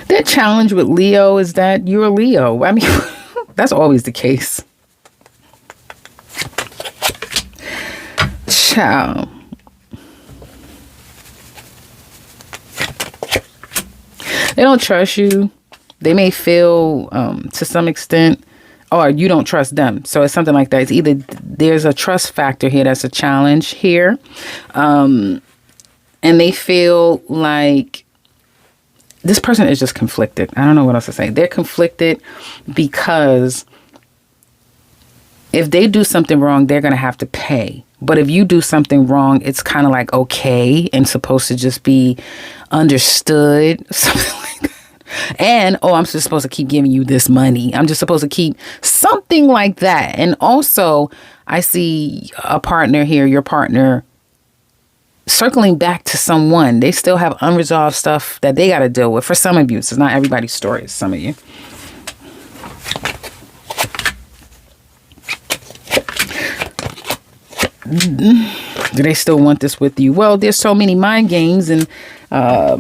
The challenge with Leo is that you're a Leo. I mean, that's always the case. Ciao. They don't trust you. They may feel, to some extent, or you don't trust them. So it's something like that. It's either there's a trust factor here that's a challenge here. And they feel like this person is just conflicted. I don't know what else to say. They're conflicted because if they do something wrong, they're going to have to pay. But if you do something wrong, it's kind of like okay and supposed to just be understood. Something like that. And, I'm just supposed to keep giving you this money. I'm just supposed to keep something like that. And also, I see a partner here, your partner, circling back to someone. They still have unresolved stuff that they got to deal with. For some of you, it's not everybody's story. It's some of you. Do they still want this with you? Well, there's so many mind games and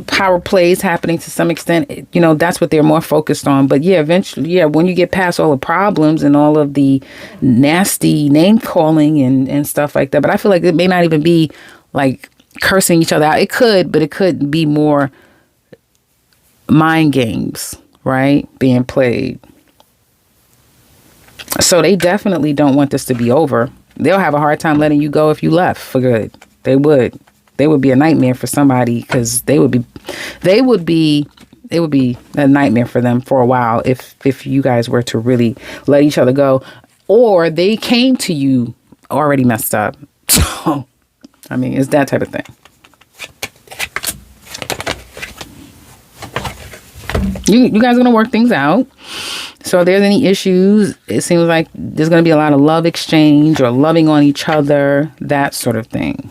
power plays happening to some extent. That's what they're more focused on. But yeah, eventually, when you get past all the problems and all of the nasty name calling and stuff like that. But I feel like it may not even be like cursing each other out. It could, but it could be more mind games, right? Being played. So they definitely don't want this to be over. They'll have a hard time letting you go if you left for good. They would. They would be a nightmare for somebody because they would be it would be a nightmare for them for a while if you guys were to really let each other go, or they came to you already messed up. So, I mean, it's that type of thing. You guys are going to work things out. So if there's any issues, it seems like there's going to be a lot of love exchange or loving on each other, that sort of thing.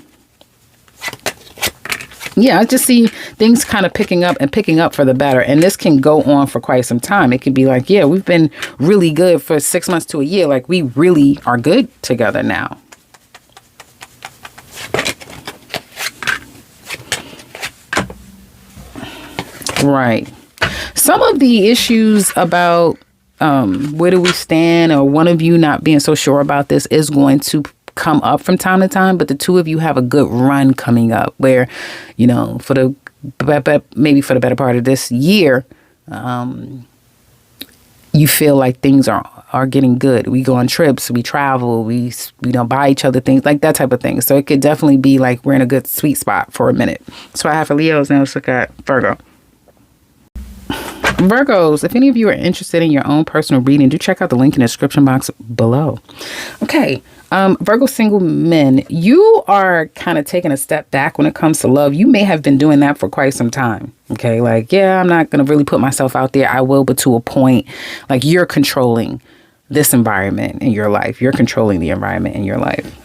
Yeah, I just see things kind of picking up for the better. And this can go on for quite some time. It could be like, yeah, we've been really good for 6 months to a year. Like, we really are good together now. Right. Some of the issues about where do we stand, or one of you not being so sure about this, is going to come up from time to time, but the two of you have a good run coming up where, you know, maybe for the better part of this year, you feel like things are getting good. We go on trips, we travel, we don't buy each other things, like that type of thing. So it could definitely be like we're in a good sweet spot for a minute. So I have for Leos. Now let's look at Virgo. Virgos, if any of you are interested in your own personal reading, do check out the link in the description box below. Okay, Virgo single men, you are kind of taking a step back when it comes to love. You may have been doing that for quite some time. Okay, like, yeah, I'm not going to really put myself out there. I will, but to a point. Like, you're controlling this environment in your life. You're controlling the environment in your life.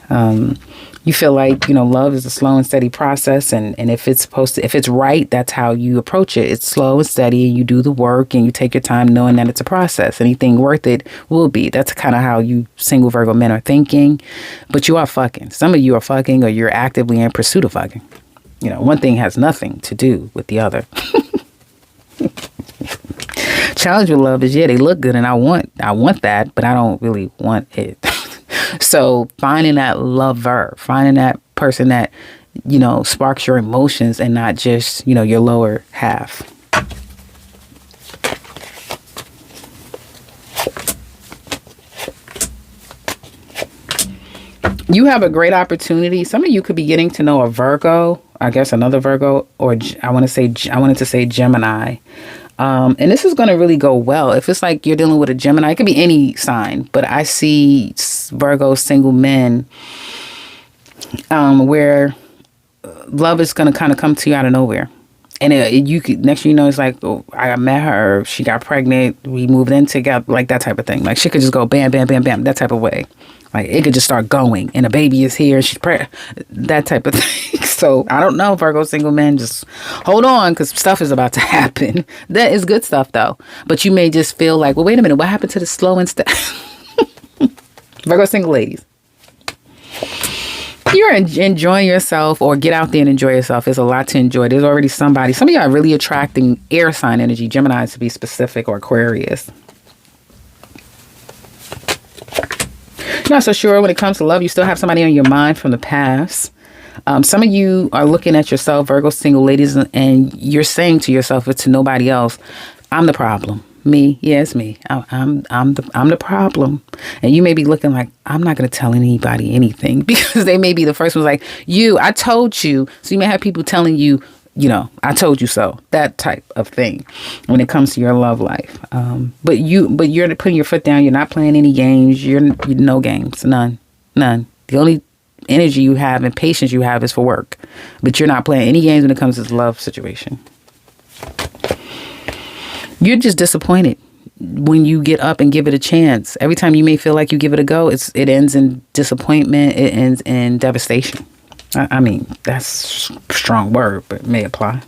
You feel like, you know, love is a slow and steady process. And if it's right, that's how you approach it. It's slow and steady, and you do the work and you take your time knowing that it's a process. Anything worth it will be. That's kind of how you single Virgo men are thinking. But you are fucking. Some of you are fucking, or you're actively in pursuit of fucking. You know, one thing has nothing to do with the other. Challenge with love is, yeah, they look good and I want that, but I don't really want it. So finding that lover, finding that person that, you know, sparks your emotions and not just, you know, your lower half. You have a great opportunity. Some of you could be getting to know a Virgo, I guess another Virgo, or I wanted to say Gemini. And this is going to really go well. If it's like you're dealing with a Gemini, it could be any sign, but I see Virgo single men where love is going to kind of come to you out of nowhere. And you could, next thing you know, it's like, oh, I met her, she got pregnant, we moved in together, like that type of thing. Like, she could just go bam, bam, bam, bam, that type of way. Like, it could just start going, and a baby is here, she's pregnant, that type of thing. So I don't know, Virgo single men, just hold on, because stuff is about to happen. That is good stuff, though. But you may just feel like, well, wait a minute, what happened to the slow and steady? Virgo single ladies, you're enjoying yourself, or get out there and enjoy yourself. There's a lot to enjoy. There's already somebody. Some of you are really attracting air sign energy, Gemini to be specific, or Aquarius. Not so sure when it comes to love. You still have somebody on your mind from the past. Some of you are looking at yourself, Virgo single ladies, and you're saying to yourself or to nobody else, I'm the problem. Me, yes, me. I'm the problem. And you may be looking like, I'm not going to tell anybody anything, because they may be the first ones like, I told you. So you may have people telling you, you know, I told you so, that type of thing when it comes to your love life. But you're putting your foot down. You're not playing any games. You're no games, none. The only energy you have and patience you have is for work, but you're not playing any games when it comes to this love situation. You're just disappointed when you get up and give it a chance. Every time you may feel like you give it a go, it ends in disappointment. It ends in devastation. I mean, that's a strong word, but it may apply.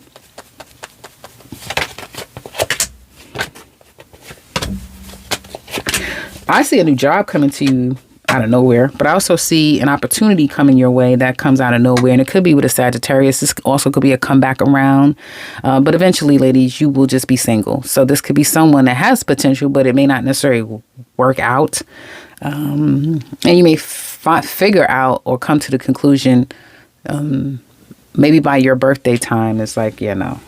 I see a new job coming to you out of nowhere, but I also see an opportunity coming your way that comes out of nowhere, and it could be with a Sagittarius. This also could be a comeback around, but eventually, ladies, you will just be single. So this could be someone that has potential, but it may not necessarily work out, and you may figure out or come to the conclusion, maybe by your birthday time, it's like, yeah, no.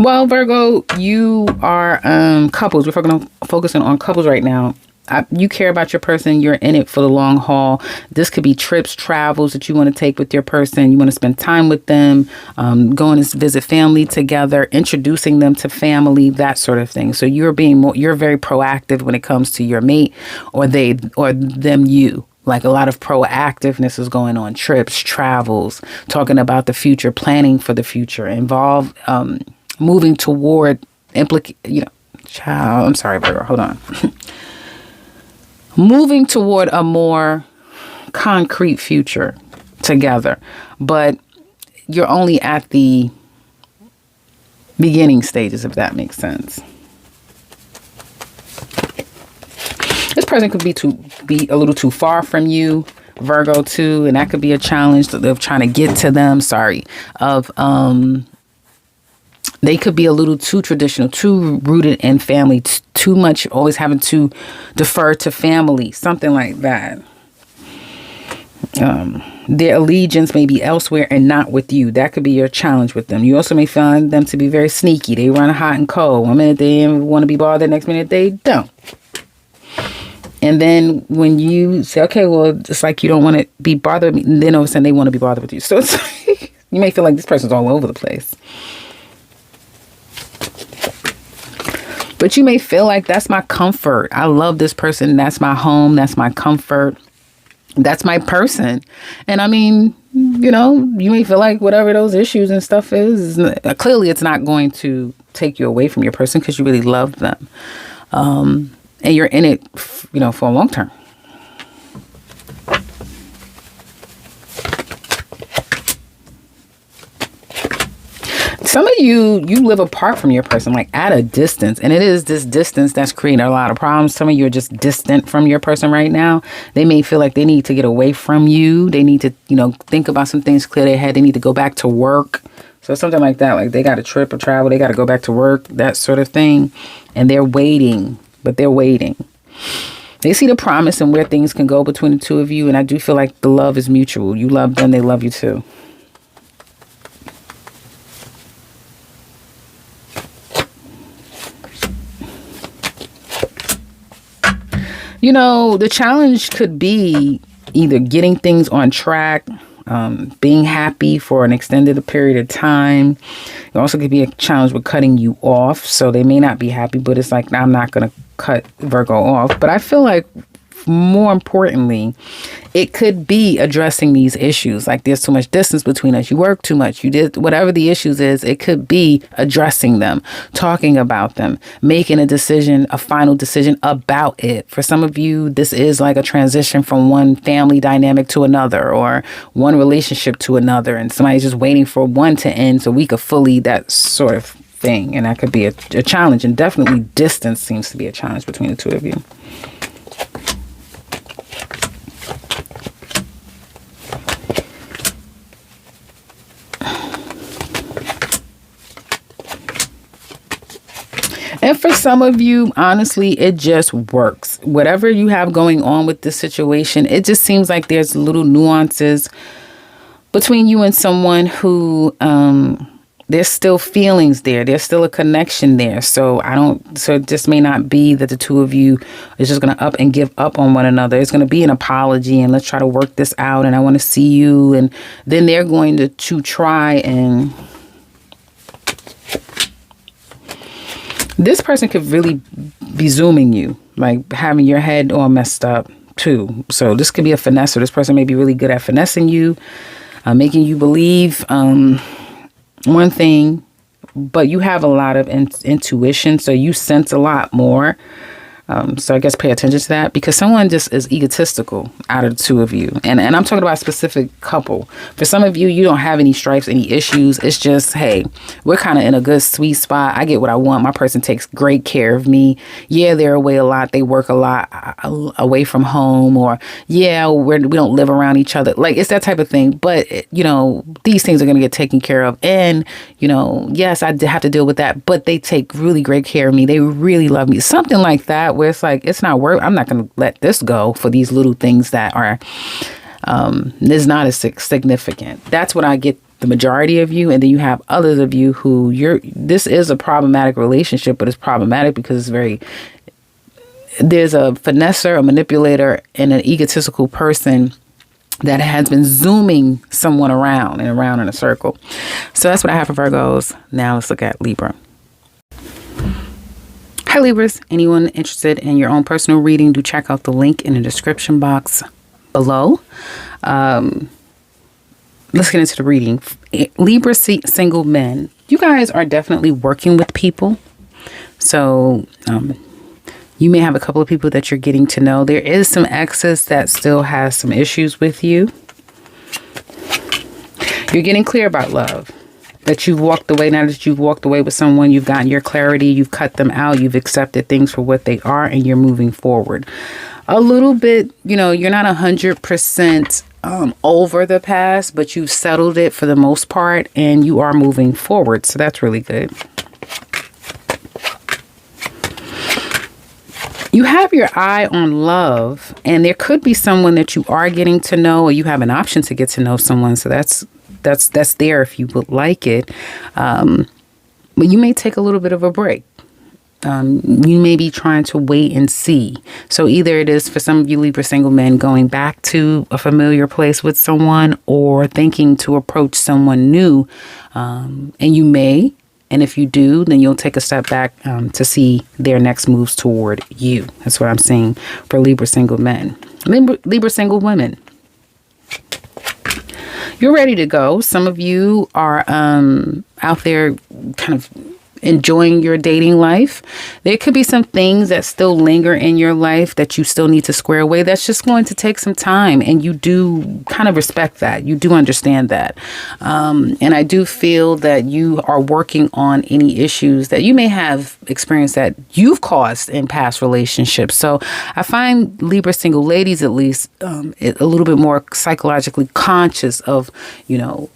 Well, Virgo, you are couples. We're focusing on couples right now. you care about your person. You're in it for the long haul. This could be trips, travels that you want to take with your person. You want to spend time with them, going to visit family together, introducing them to family, that sort of thing. So you're very proactive when it comes to your mate or them, you. Like a lot of proactiveness is going on. Trips, travels, talking about the future, planning for the future, moving toward child. I'm sorry, Virgo. Hold on. Moving toward a more concrete future together, but you're only at the beginning stages, if that makes sense. This person could be a little too far from you, Virgo too, and that could be a challenge of trying to get to them. They could be a little too traditional, too rooted in family, too much always having to defer to family, something like that. Their allegiance may be elsewhere and not with you. That could be your challenge with them. You also may find them to be very sneaky. They run hot and cold. One minute they want to be bothered, next minute they don't. And then when you say, okay, well, it's like you don't want to be bothered with me, and then all of a sudden they want to be bothered with you. So you may feel like this person's all over the place. But you may feel like that's my comfort. I love this person. That's my home. That's my comfort. That's my person. And I mean, you may feel like whatever those issues and stuff is, clearly it's not going to take you away from your person because you really love them. And you're in it, for a long term. Some of you live apart from your person, like at a distance. And it is this distance that's creating a lot of problems. Some of you are just distant from your person right now. They may feel like they need to get away from you. They need to, think about some things, clear their head. They need to go back to work. So something like that, like they got a trip or travel. They got to go back to work, that sort of thing. And they're waiting, but they're waiting. They see the promise and where things can go between the two of you. And I do feel like the love is mutual. You love them. They love you too. The challenge could be either getting things on track, being happy for an extended period of time. It also could be a challenge with cutting you off. So they may not be happy, but it's like, I'm not going to cut Virgo off. But I feel like more importantly, it could be addressing these issues. Like there's too much distance between us. You work too much. You did whatever the issues is. It could be addressing them, talking about them, making a final decision about it. For some of you, this is like a transition from one family dynamic to another or one relationship to another. And somebody's just waiting for one to end so we could fully that sort of thing. And that could be a challenge. And definitely distance seems to be a challenge between the two of you. And for some of you, honestly, it just works. Whatever you have going on with this situation, it just seems like there's little nuances between you and someone who there's still feelings there. There's still a connection there. So it just may not be that the two of you is just going to up and give up on one another. It's going to be an apology and let's try to work this out. And I want to see you. And then they're going to try and... This person could really be zooming you, like having your head all messed up too. So this could be a finesser. This person may be really good at finessing you, making you believe one thing, but you have a lot of intuition. So you sense a lot more. So I guess pay attention to that because someone just is egotistical out of the two of you. And I'm talking about a specific couple. For some of you, you don't have any stripes, any issues. It's just, hey, we're kind of in a good sweet spot. I get what I want. My person takes great care of me. Yeah, they're away a lot. They work a lot away from home or yeah, we don't live around each other. Like it's that type of thing. But, these things are going to get taken care of. And, yes, I have to deal with that. But they take really great care of me. They really love me. Something like that. Where it's like, it's not worth, I'm not going to let this go for these little things that are, is not as significant. That's what I get the majority of you. And then you have others of you who this is a problematic relationship, but it's problematic because there's a finesser, a manipulator, and an egotistical person that has been zooming someone around and around in a circle. So that's what I have for Virgos. Now let's look at Libra. Hi Libras, anyone interested in your own personal reading, do check out the link in the description box below. Let's get into the reading. Libra single men, you guys are definitely working with people. So you may have a couple of people that you're getting to know. There is some exes that still has some issues with you. You're getting clear about love. That you've walked away. Now that you've walked away with someone, you've gotten your clarity, you've cut them out, you've accepted things for what they are, and you're moving forward. A little bit, you're not 100% over the past, but you've settled it for the most part, and you are moving forward. So that's really good. You have your eye on love, and there could be someone that you are getting to know, or you have an option to get to know someone. So that's there if you would like it. But you may take a little bit of a break. You may be trying to wait and see. So either it is for some of you Libra single men going back to a familiar place with someone, or thinking to approach someone new. And you may, and if you do, then you'll take a step back to see their next moves toward you. That's what I'm saying for Libra single men. Libra single women. You're ready to go. Some of you are out there kind of enjoying your dating life. There could be some things that still linger in your life that you still need to square away. That's just going to take some time, and you do kind of respect that. You do understand that. And I do feel that you are working on any issues that you may have experienced that you've caused in past relationships. So I find Libra single ladies, at least, a little bit more psychologically conscious of,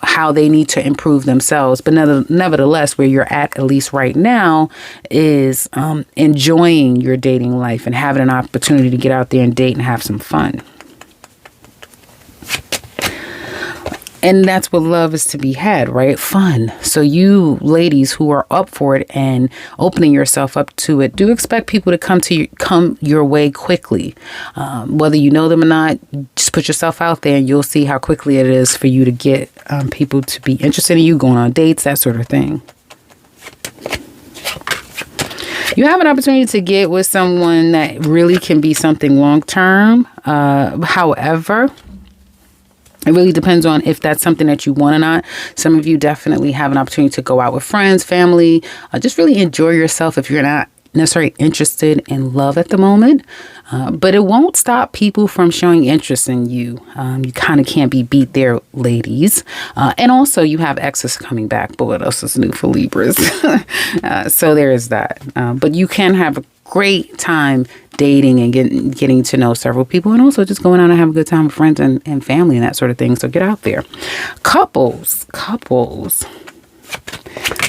how they need to improve themselves. But nevertheless, where you're at least right now, is enjoying your dating life and having an opportunity to get out there and date and have some fun. And that's what love is to be had, right? Fun. So you ladies who are up for it and opening yourself up to it, do expect people to come your way quickly. Whether you know them or not, just put yourself out there and you'll see how quickly it is for you to get people to be interested in you, going on dates, that sort of thing. You have an opportunity to get with someone that really can be something long-term. However, it really depends on if that's something that you want or not. Some of you definitely have an opportunity to go out with friends, family, just really enjoy yourself if you're not necessarily interested in love at the moment. But it won't stop people from showing interest in you. You kind of can't be beat there, ladies. And also you have exes coming back. But what else is new for Libras? So there is that. But you can have a great time dating and getting to know several people, and also just going out and have a good time with friends and family and that sort of thing. So get out there. Couples.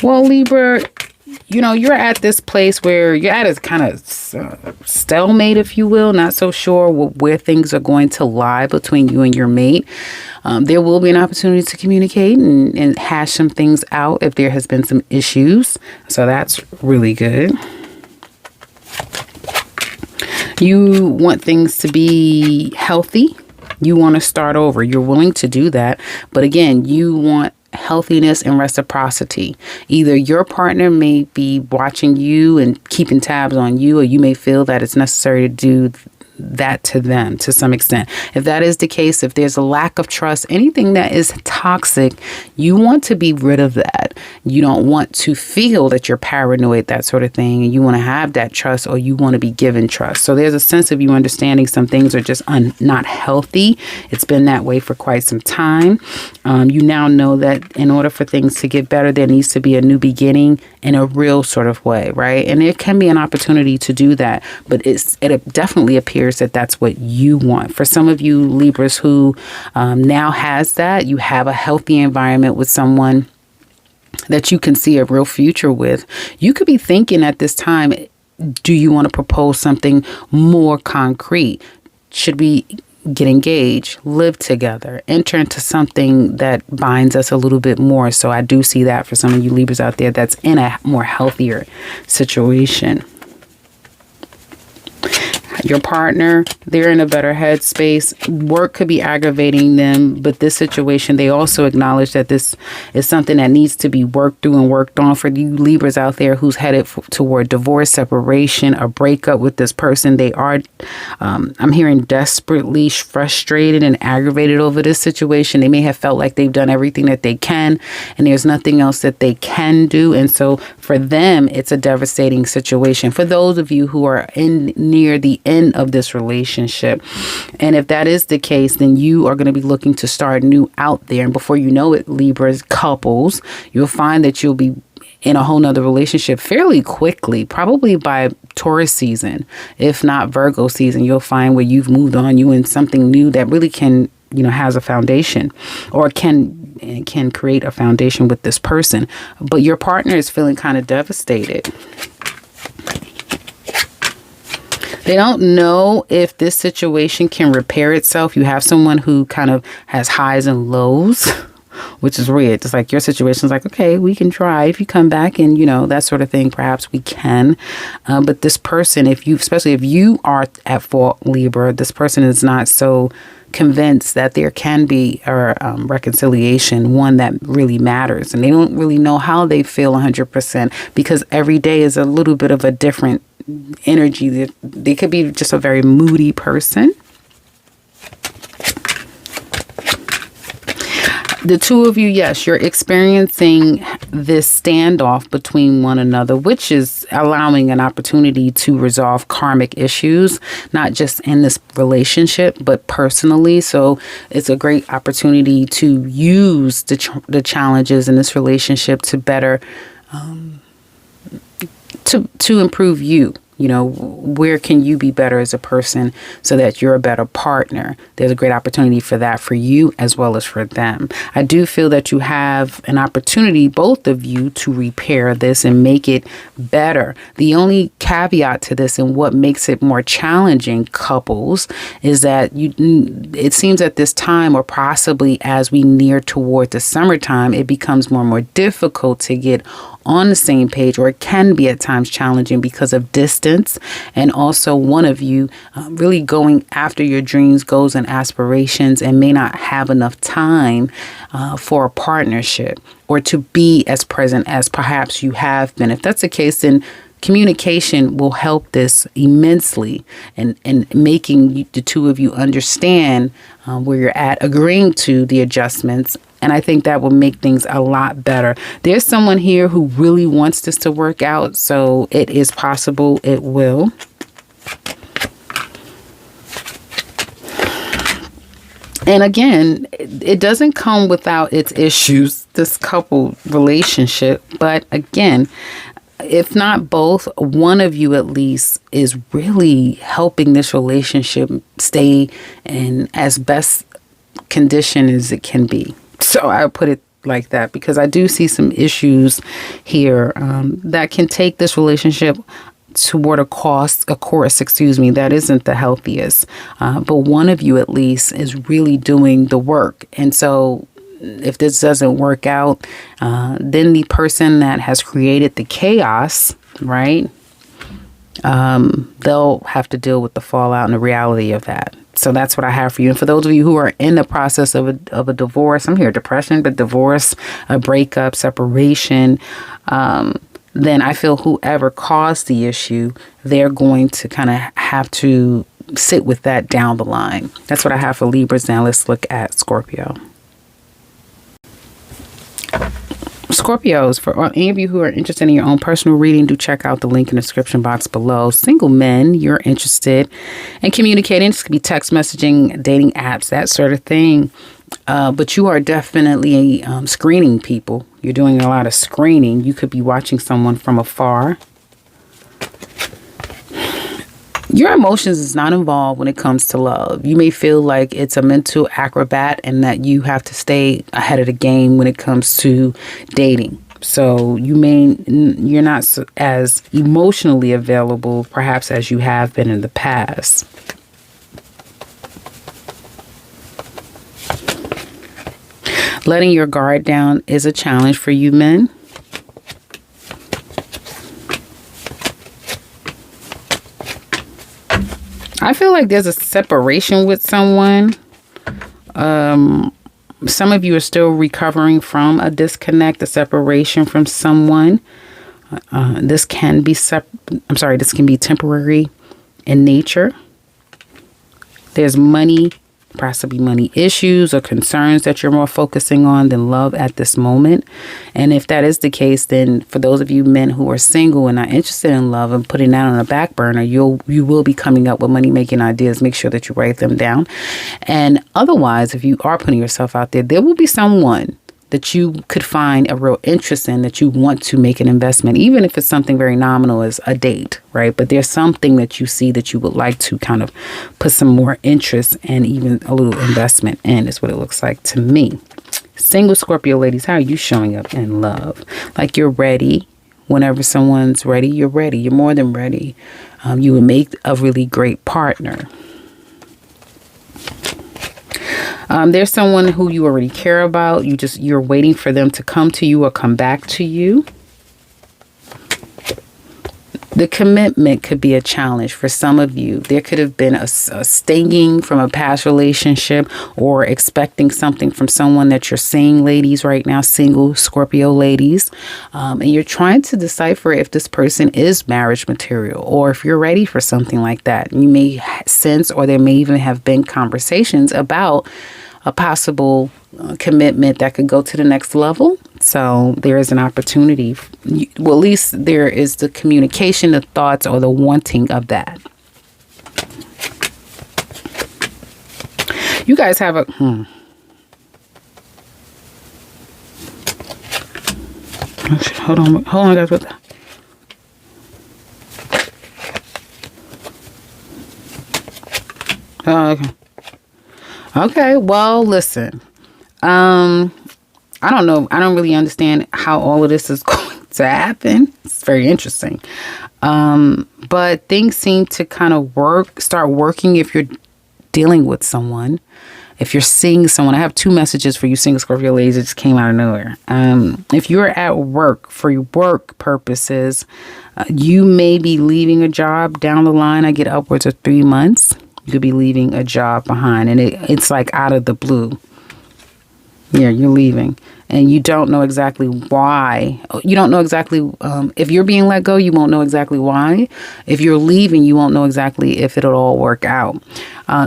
Well, Libra, you're at this place where you're at a kind of stalemate, if you will, not so sure where things are going to lie between you and your mate. There will be an opportunity to communicate and hash some things out if there has been some issues. So that's really good. You want things to be healthy. You want to start over. You're willing to do that. But again, you want healthiness and reciprocity. Either your partner may be watching you and keeping tabs on you, or you may feel that it's necessary to do that to them to some extent. If that is the case, if there's a lack of trust, anything that is toxic, you want to be rid of that. You don't want to feel that you're paranoid, that sort of thing, and you want to have that trust, or you want to be given trust. So there's a sense of you understanding some things are just not healthy. It's been that way for quite some time. You now know that in order for things to get better, there needs to be a new beginning in a real sort of way, right? And there can be an opportunity to do that, but it definitely appears that that's what you want. For some of you Libras who now has that, you have a healthy environment with someone that you can see a real future with. You could be thinking at this time, do you want to propose something more concrete? Should we get engaged, live together, enter into something that binds us a little bit more? So I do see that for some of you Libras out there that's in a more healthier situation. Your partner, they're in a better headspace. Work could be aggravating them, but this situation, they also acknowledge that this is something that needs to be worked through and worked on. For you Libras out there who's headed toward divorce, separation, a breakup with this person, they are, I'm hearing, desperately frustrated and aggravated over this situation. They may have felt like they've done everything that they can and there's nothing else that they can do. And so for them, it's a devastating situation. For those of you who are near the end of this relationship, and if that is the case, then you are going to be looking to start new out there. And before you know it, Libras, couples, you'll find that you'll be in a whole nother relationship fairly quickly, probably by Taurus season, if not Virgo season. You'll find where you've moved on, you in something new that really can, has a foundation, or can create a foundation with this person. But your partner is feeling kind of devastated. They don't know if this situation can repair itself. You have someone who kind of has highs and lows, which is weird. It's like your situation is like, okay, we can try. If you come back and, that sort of thing, perhaps we can. But this person, especially if you are at fault, Libra, this person is not so convinced that there can be a reconciliation, one that really matters. And they don't really know how they feel 100%, because every day is a little bit of a different energy. They could be just a very moody person. The two of you, yes, you're experiencing this standoff between one another, which is allowing an opportunity to resolve karmic issues, not just in this relationship, but personally. So it's a great opportunity to use the challenges in this relationship to better, to improve you. Where can you be better as a person so that you're a better partner? There's a great opportunity for that for you as well as for them. I do feel that you have an opportunity, both of you, to repair this and make it better. The only caveat to this and what makes it more challenging, couples, is that it seems at this time, or possibly as we near toward the summertime, it becomes more and more difficult to get on the same page, or it can be at times challenging because of distance, and also one of you really going after your dreams, goals, and aspirations, and may not have enough time for a partnership or to be as present as perhaps you have been. If that's the case, then communication will help this immensely, and making the two of you understand where you're at, agreeing to the adjustments. And I think that will make things a lot better. There's someone here who really wants this to work out, so it is possible it will. And again, it doesn't come without its issues, this couple relationship. But again, if not both, one of you at least is really helping this relationship stay in as best condition as it can be. So I put it like that, because I do see some issues here that can take this relationship toward a course, that isn't the healthiest. But one of you at least is really doing the work. And so if this doesn't work out, then the person that has created the chaos, right, they'll have to deal with the fallout and the reality of that. So that's what I have for you. And for those of you who are in the process of a divorce, I'm here, depression, but divorce, a breakup, separation, then I feel whoever caused the issue, they're going to kind of have to sit with that down the line. That's what I have for Libras. Now let's look at Scorpio. Scorpios, for any of you who are interested in your own personal reading, do check out the link in the description box below. Single men, you're interested in communicating. This could be text messaging, dating apps, that sort of thing. But you are definitely screening people. You're doing a lot of screening. You could be watching someone from afar. Your emotions is not involved when it comes to love. You may feel like it's a mental acrobat and that you have to stay ahead of the game when it comes to dating. So you're not as emotionally available perhaps as you have been in the past. Letting your guard down is a challenge for you men. I feel like there's a separation with someone. Some of you are still recovering from a disconnect, a separation from someone. This can be this can be temporary in nature. There's money, possibly money issues or concerns that you're more focusing on than love at this moment. And if that is the case, then for those of you men who are single and not interested in love and putting that on the back burner, you will be coming up with money making ideas. Make sure that you write them down. And otherwise, if you are putting yourself out there will be someone that you could find a real interest in, that you want to make an investment, even if it's something very nominal as a date, right? But there's something that you see that you would like to kind of put some more interest and even a little investment in, is what it looks like to me. Single Scorpio ladies, how are you showing up in love? Like you're ready. Whenever someone's ready, you're ready. You're more than ready. You would make a really great partner. There's someone who you already care about. You're waiting for them to come to you or come back to you. The commitment could be a challenge for some of you. There could have been a stinging from a past relationship, or expecting something from someone that you're seeing, ladies, right now, single Scorpio ladies. And you're trying to decipher if this person is marriage material or if you're ready for something like that. You may sense, or there may even have been conversations about a possible commitment that could go to the next level. So there is an opportunity. Well, at least there is the communication, the thoughts, or the wanting of that. You guys have a... Hold on, guys. What the... Oh, okay. Okay, well, listen. I don't know. I don't really understand how all of this is going to happen. It's very interesting. But things seem to kind of start working if you're dealing with someone. If you're seeing someone, I have two messages for you single Scorpio ladies. It just came out of nowhere. If you're at work for your work purposes, you may be leaving a job down the line. I get upwards of 3 months. You could be leaving a job behind, and it's like out of the blue. Yeah, you're leaving, and you don't know exactly why. You don't know exactly, if you're being let go, you won't know exactly why. If you're leaving, you won't know exactly if it'll all work out.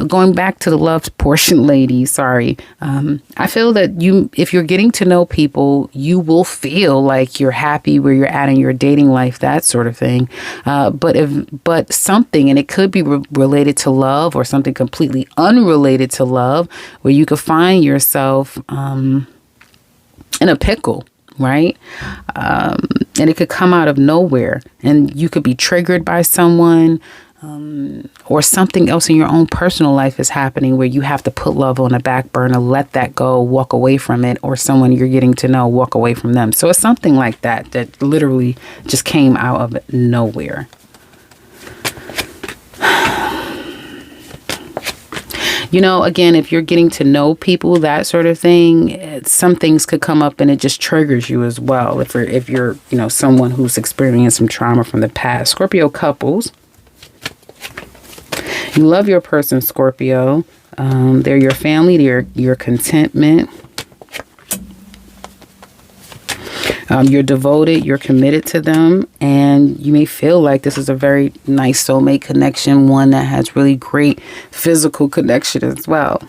Going back to the love portion, ladies, sorry. I feel that if you're getting to know people, you will feel like you're happy where you're at in your dating life, that sort of thing. But something, and it could be related to love or something completely unrelated to love, where you could find yourself in a pickle, right? And it could come out of nowhere, and you could be triggered by someone, or something else in your own personal life is happening where you have to put love on the back burner, let that go, walk away from it, or someone you're getting to know, walk away from them. So it's something like that literally just came out of nowhere. You know, again, if you're getting to know people, that sort of thing, some things could come up and it just triggers you as well. If you're, someone who's experienced some trauma from the past. Scorpio couples. You love your person, Scorpio. They're your family. They're your contentment. You're devoted. You're committed to them. And you may feel like this is a very nice soulmate connection. One that has really great physical connection as well.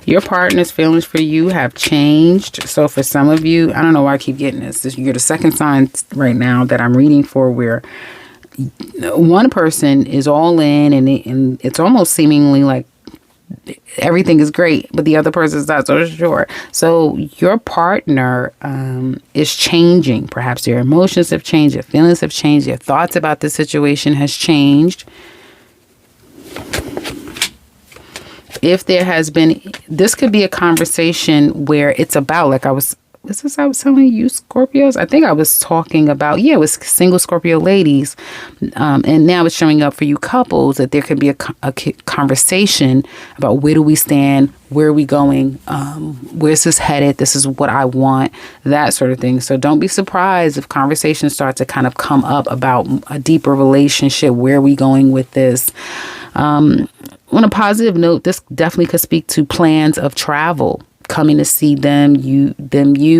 Your partner's feelings for you have changed. So for some of you, I don't know why I keep getting this. You're the second sign right now that I'm reading for where one person is all in and it's almost seemingly like everything is great, but the other person's not so sure. So your partner is changing. Perhaps your emotions have changed, your feelings have changed, your thoughts about the situation has changed. If there has been, this could be a conversation where it's about, like I was was this I was telling you Scorpios? I think I was talking about, yeah, it was single Scorpio ladies. And now it's showing up for you couples that there could be a conversation about where do we stand? Where are we going? Where's this headed? This is what I want, that sort of thing. So don't be surprised if conversations start to kind of come up about a deeper relationship. Where are we going with this? On a positive note, this definitely could speak to plans of travel, coming to see them, you,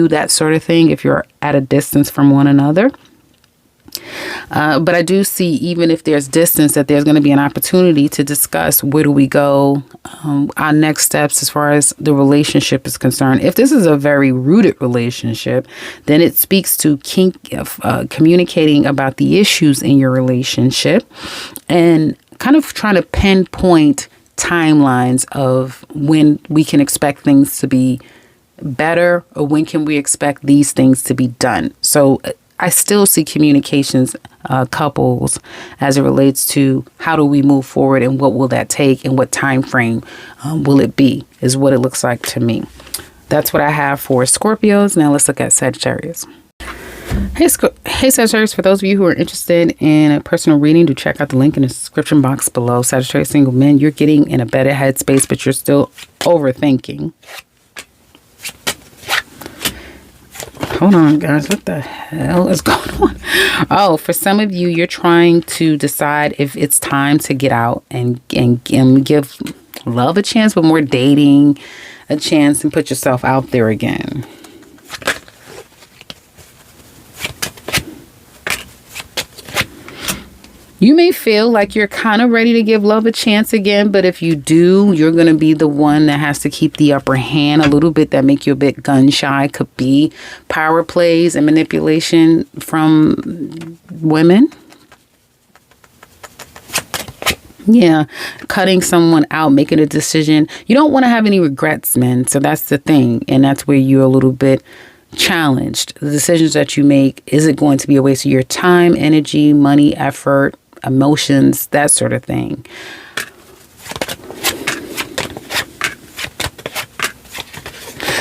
that sort of thing, if you're at a distance from one another. But I do see, even if there's distance, that there's going to be an opportunity to discuss where do we go, our next steps as far as the relationship is concerned. If this is a very rooted relationship, then it speaks to communicating about the issues in your relationship and kind of trying to pinpoint timelines of when we can expect things to be better, or when can we expect these things to be done. So I still see communications, couples, as it relates to how do we move forward and what will that take and what time frame will it be, is what it looks like to me. That's what I have for Scorpios. Now let's look at Sagittarius. Hey Sagittarius, for those of you who are interested in a personal reading, do check out the link in the description box below. Sagittarius single men, you're getting in a better headspace, but you're still overthinking. Hold on, guys. What the hell is going on? Oh, for some of you, you're trying to decide if it's time to get out and give love a chance, but more dating a chance, and put yourself out there again. You may feel like you're kind of ready to give love a chance again, but if you do, you're going to be the one that has to keep the upper hand a little bit. That make you a bit gun shy. Could be power plays and manipulation from women. Yeah, cutting someone out, making a decision. You don't want to have any regrets, men. So that's the thing. And that's where you're a little bit challenged. The decisions that you make, is it going to be a waste of your time, energy, money, effort, emotions, that sort of thing?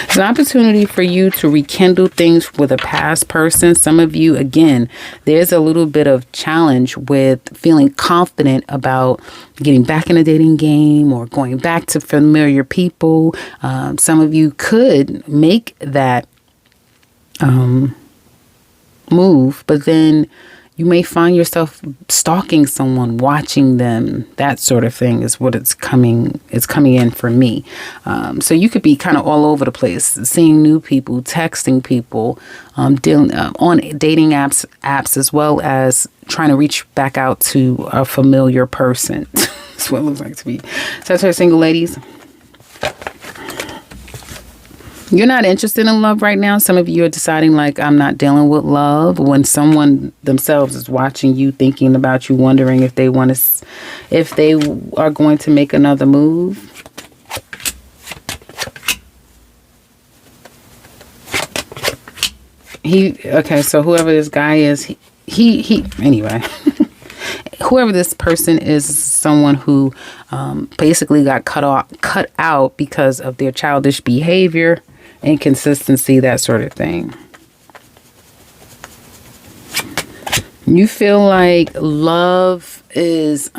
It's an opportunity for you to rekindle things with a past person. Some of you, again, there's a little bit of challenge with feeling confident about getting back in a dating game or going back to familiar people. Some of you could make that move, but then you may find yourself stalking someone, watching them. That sort of thing is what it's coming in for me. So you could be kind of all over the place, seeing new people, texting people, dealing on dating apps as well as trying to reach back out to a familiar person. That's what it looks like to be. Sagittarius single ladies, you're not interested in love right now. Some of you are deciding, like, I'm not dealing with love, when someone themselves is watching you, thinking about you, wondering if they are going to make another move. Okay, so whoever this guy is, he anyway. Whoever this person is someone who basically got cut out because of their childish behavior, inconsistency, that sort of thing. You feel like love is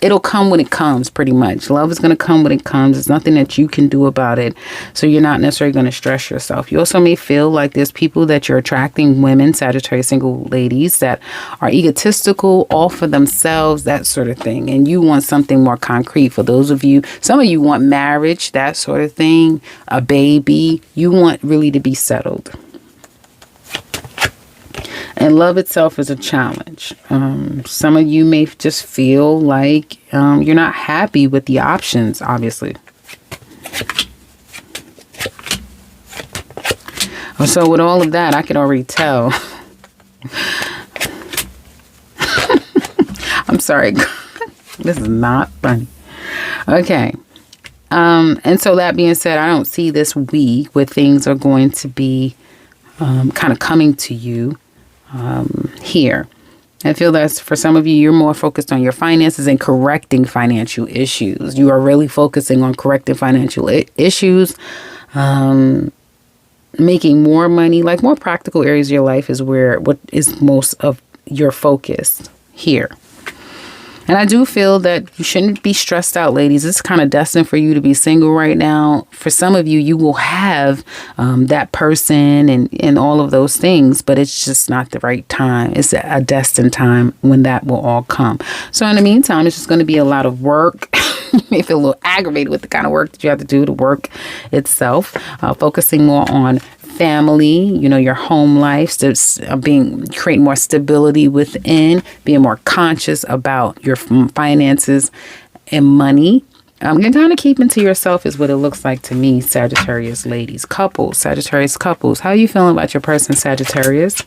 it'll come when it comes, pretty much. Love is going to come when it comes. There's nothing that you can do about it. So you're not necessarily going to stress yourself. You also may feel like there's people that you're attracting, women, Sagittarius single ladies, that are egotistical, all for themselves, that sort of thing. And you want something more concrete. For those of you, some of you want marriage, that sort of thing, a baby. You want really to be settled. And love itself is a challenge. Some of you may just feel like you're not happy with the options, obviously. So with all of that, I could already tell. I'm sorry. This is not funny. Okay. And so that being said, I don't see this week where things are going to be kind of coming to you. Here, I feel that for some of you, you're more focused on your finances and correcting financial issues. You are really focusing on correcting financial issues. making more money, like more practical areas of your life is where what is most of your focus here. And I do feel that you shouldn't be stressed out, ladies. It's kind of destined for you to be single right now. For some of you, you will have that person and all of those things, but it's just not the right time. It's a destined time when that will all come. So in the meantime, it's just going to be a lot of work. You may feel a little aggravated with the kind of work that you have to do to work itself, focusing more on family, your home life, creating more stability within, being more conscious about your finances and money. You're kind of keeping to yourself is what it looks like to me, Sagittarius ladies. Sagittarius couples. How are you feeling about your person, Sagittarius?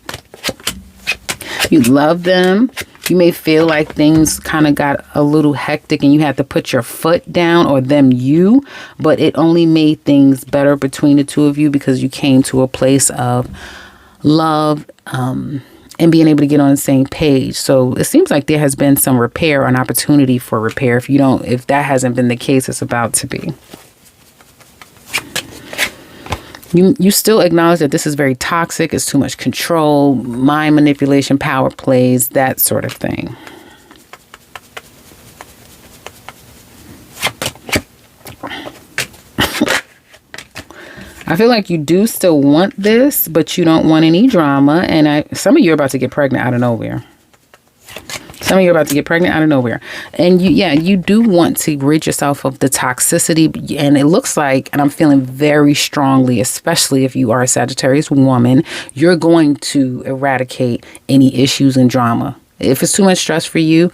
You love them. You may feel like things kind of got a little hectic and you had to put your foot down, or you, but it only made things better between the two of you because you came to a place of love and being able to get on the same page. So it seems like there has been some repair, or an opportunity for repair. If that hasn't been the case, it's about to be. You still acknowledge that this is very toxic. It's too much control, mind manipulation, power plays, that sort of thing. I feel like you do still want this, but you don't want any drama. And some of you are about to get pregnant out of nowhere. And you do want to rid yourself of the toxicity. And it looks like, and I'm feeling very strongly, especially if you are a Sagittarius woman, you're going to eradicate any issues and drama. If it's too much stress for you,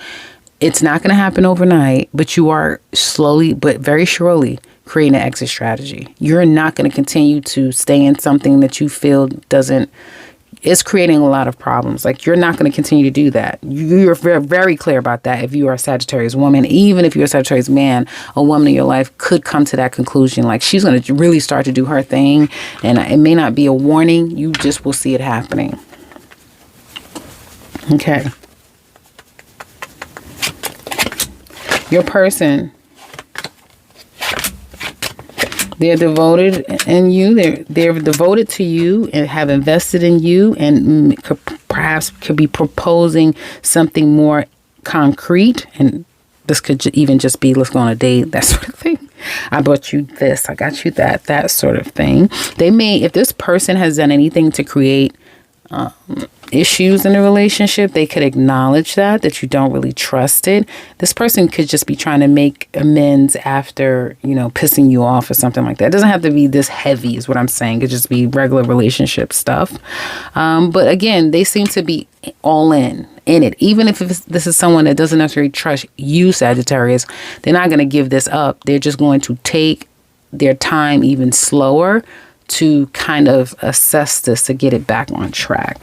it's not going to happen overnight, but you are slowly, but very surely creating an exit strategy. You're not going to continue to stay in something that you feel it's creating a lot of problems. Like, you're not going to continue to do that. You're very, very clear about that. If you are a Sagittarius woman, even if you're a Sagittarius man, a woman in your life could come to that conclusion. Like, she's going to really start to do her thing. And it may not be a warning. You just will see it happening. Okay. Your person, they're devoted in you. They're devoted to you and have invested in you, and perhaps could be proposing something more concrete. And this could even just be, let's go on a date, that sort of thing. I bought you this, I got you that sort of thing. They may, if this person has done anything to create issues in a relationship, they could acknowledge that you don't really trust it. This person could just be trying to make amends after, pissing you off or something like that. It doesn't have to be this heavy is what I'm saying. It could just be regular relationship stuff. But again, they seem to be all in it. Even if this is someone that doesn't necessarily trust you, Sagittarius, they're not going to give this up. They're just going to take their time even slower to kind of assess this, to get it back on track.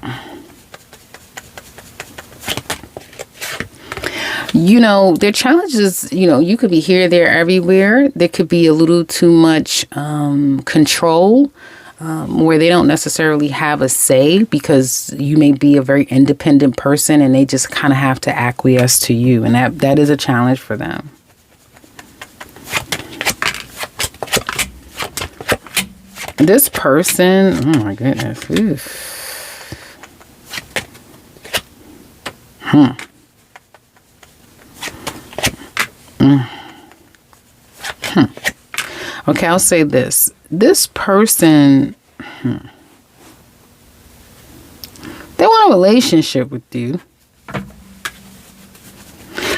Their challenges, you could be here, there, everywhere. There could be a little too much control where they don't necessarily have a say, because you may be a very independent person and they just kind of have to acquiesce to you. And that is a challenge for them. This person, oh my goodness. Okay, I'll say this. This person, they want a relationship with you.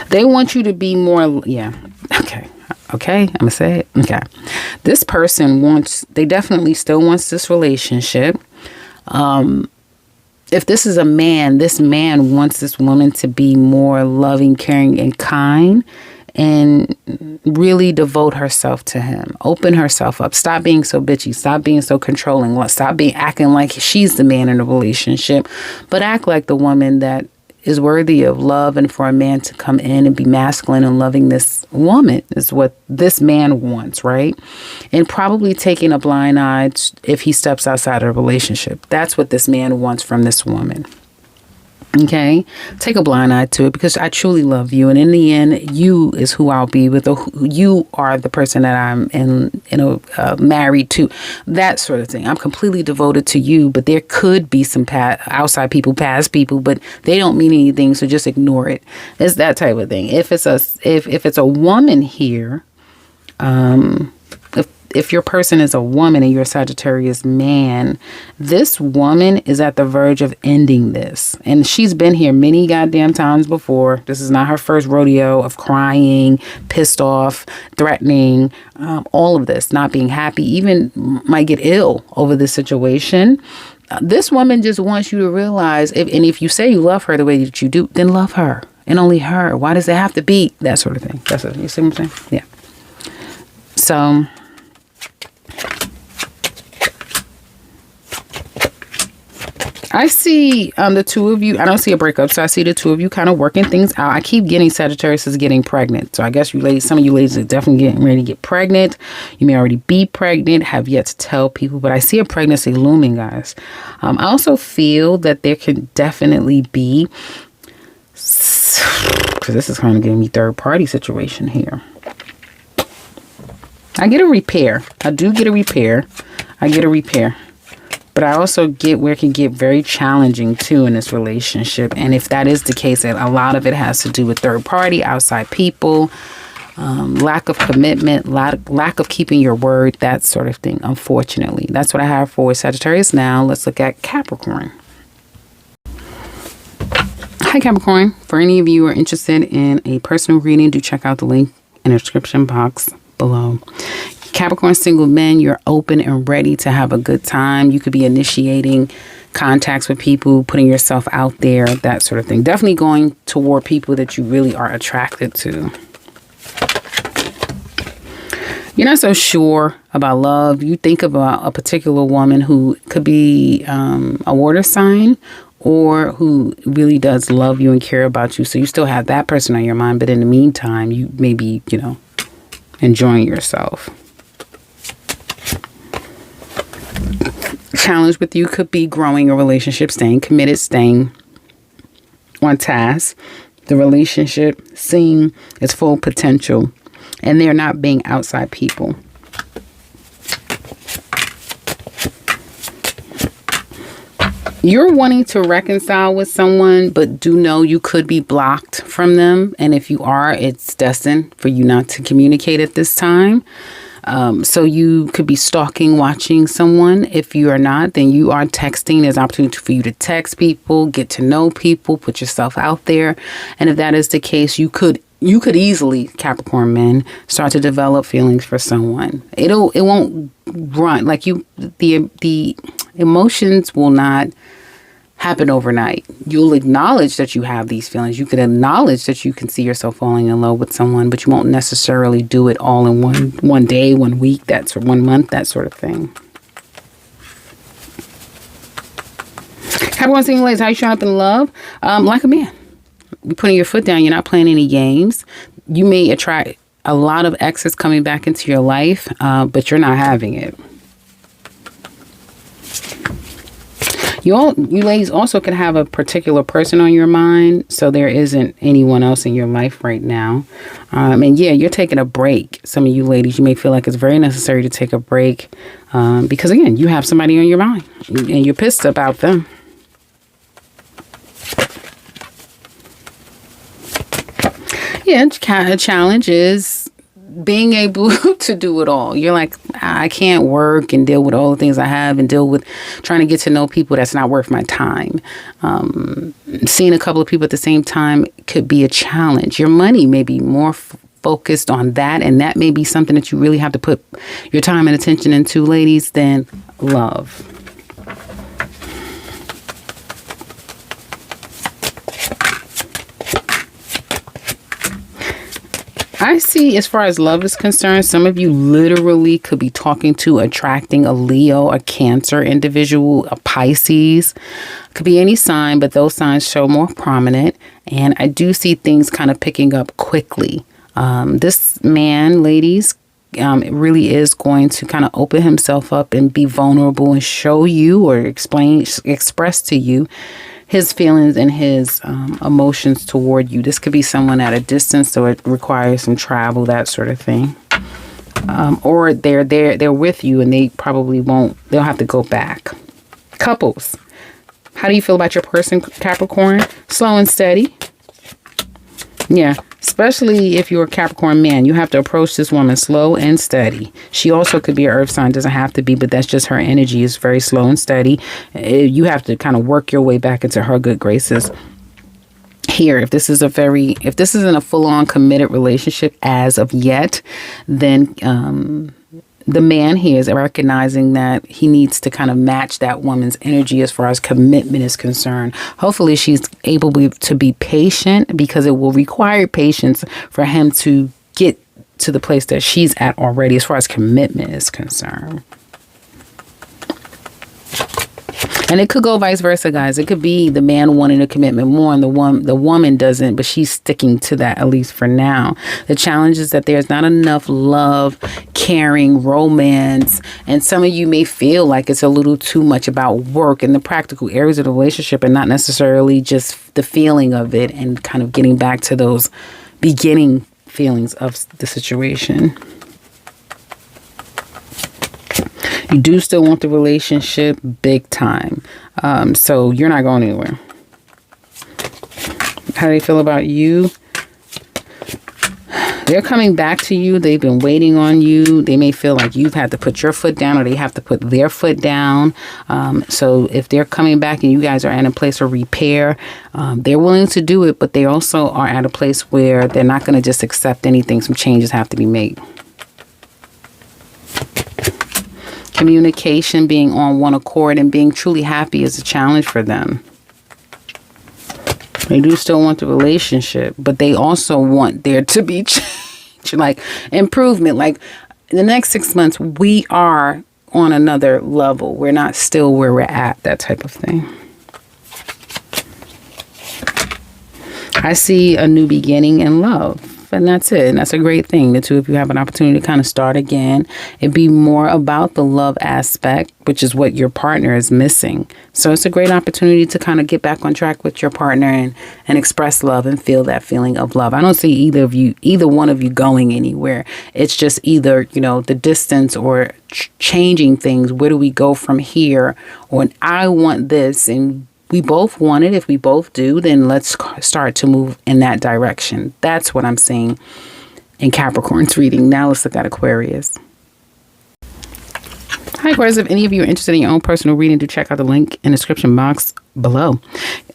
They want you to be more, Okay, I'm gonna say it. Okay. This person they definitely still wants this relationship. If this is a man, this man wants this woman to be more loving, caring, and kind, and really devote herself to him. Open herself up. Stop being so bitchy. Stop being so controlling. Stop acting like she's the man in the relationship, but act like the woman that is worthy of love, and for a man to come in and be masculine and loving this woman is what this man wants, right? And probably taking a blind eye if he steps outside of a relationship. That's what this man wants from this woman. Okay, take a blind eye to it, because I truly love you, and in the end, you is who I'll be with. You are the person that I'm married to, that sort of thing. I'm completely devoted to you, but there could be some outside people, past people, but they don't mean anything, so just ignore it. It's that type of thing. If it's a woman here, if your person is a woman and you're a Sagittarius man, this woman is at the verge of ending this. And she's been here many goddamn times before. This is not her first rodeo of crying, pissed off, threatening, all of this, not being happy, even might get ill over this situation. This woman just wants you to realize, if you say you love her the way that you do, then love her and only her. Why does it have to be that sort of thing? You see what I'm saying? Yeah. So I see the two of you. I don't see a breakup, so I see the two of you kind of working things out. I keep getting Sagittarius is getting pregnant. So I guess some of you ladies are definitely getting ready to get pregnant. You may already be pregnant, have yet to tell people, but I see a pregnancy looming, guys. I also feel that there can definitely be, because this is kind of giving me third party situation here. I get a repair. I do get a repair. But I also get where it can get very challenging too in this relationship. And if that is the case, a lot of it has to do with third party, outside people, lack of commitment, lack of keeping your word, that sort of thing. Unfortunately, that's what I have for Sagittarius. Now let's look at Capricorn. Hi, Capricorn. For any of you who are interested in a personal reading, do check out the link in the description box below. Capricorn single men, you're open and ready to have a good time. You could be initiating contacts with people, putting yourself out there, that sort of thing. Definitely going toward people that you really are attracted to. You're not so sure about love. You think about a particular woman who could be a water sign, or who really does love you and care about you. So you still have that person on your mind, but in the meantime, you may be, enjoying yourself. Challenge with you could be growing a relationship, staying committed, staying on task. The relationship seeing its full potential, and they're not being outside people. You're wanting to reconcile with someone, but do know you could be blocked from them. And if you are, it's destined for you not to communicate at this time. So you could be stalking, watching someone. If you are not, then you are texting. There's opportunity for you to text people, get to know people, put yourself out there. And if that is the case, you could easily, Capricorn men, start to develop feelings for someone. It won't run like you. The emotions will not happen overnight. You'll acknowledge that you have these feelings. You can acknowledge that you can see yourself falling in love with someone, but you won't necessarily do it all in one day, 1 week, that's 1 month, that sort of thing. Capricorn single ladies, how you showing up in love? Like a man. You're putting your foot down. You're not playing any games. You may attract a lot of exes coming back into your life, but you're not having it. You ladies also could have a particular person on your mind, so there isn't anyone else in your life right now. And yeah, you're taking a break. Some of you ladies, you may feel like it's very necessary to take a break because, again, you have somebody on your mind and you're pissed about them. Yeah, a challenge is being able to do it all. You're like, I can't work and deal with all the things I have and deal with trying to get to know people. That's not worth my time. Seeing a couple of people at the same time could be a challenge. Your money may be more focused on that, and that may be something that you really have to put your time and attention into, ladies, than love. I see, as far as love is concerned, some of you literally could be talking to, attracting a Leo, a Cancer individual, a Pisces. Could be any sign, but those signs show more prominent. And I do see things kind of picking up quickly. This man, ladies, really is going to kind of open himself up and be vulnerable and show you or express to you his feelings and his emotions toward you. This could be someone at a distance, so it requires some travel, that sort of thing. Or they're with you and they probably they'll have to go back. Couples. How do you feel about your person, Capricorn? Slow and steady. Yeah, especially if you're a Capricorn man, you have to approach this woman slow and steady. She also could be an earth sign, doesn't have to be, but that's just her energy is very slow and steady. You have to kind of work your way back into her good graces. Here, if this isn't a full-on committed relationship as of yet, then the man here is recognizing that he needs to kind of match that woman's energy as far as commitment is concerned. Hopefully she's able to be patient, because it will require patience for him to get to the place that she's at already as far as commitment is concerned. And it could go vice versa, guys. It could be the man wanting a commitment more and the woman doesn't, but she's sticking to that, at least for now. The challenge is that there's not enough love, caring, romance, and some of you may feel like it's a little too much about work and the practical areas of the relationship and not necessarily just the feeling of it and kind of getting back to those beginning feelings of the situation. You do still want the relationship big time. So you're not going anywhere. How do they feel about you? They're coming back to you. They've been waiting on you. They may feel like you've had to put your foot down or they have to put their foot down. So if they're coming back and you guys are in a place of repair, they're willing to do it, but they also are at a place where they're not going to just accept anything. Some changes have to be made. Communication, being on one accord and being truly happy is a challenge for them. They do still want the relationship, but they also want there to be change, like improvement. Like in the next 6 months, we are on another level. We're not still where we're at, that type of thing. I see a new beginning in love. And that's it. And that's a great thing. The two of you have an opportunity to kind of start again. It'd be more about the love aspect, which is what your partner is missing. So it's a great opportunity to kind of get back on track with your partner and express love and feel that feeling of love. I don't see either one of you going anywhere. It's just either, the distance or changing things. Where do we go from here? Or I want this and we both want it. If we both do, then let's start to move in that direction. That's what I'm seeing in Capricorn's reading. Now let's look at Aquarius. Hi, Aquarius. If any of you are interested in your own personal reading, do check out the link in the description box below.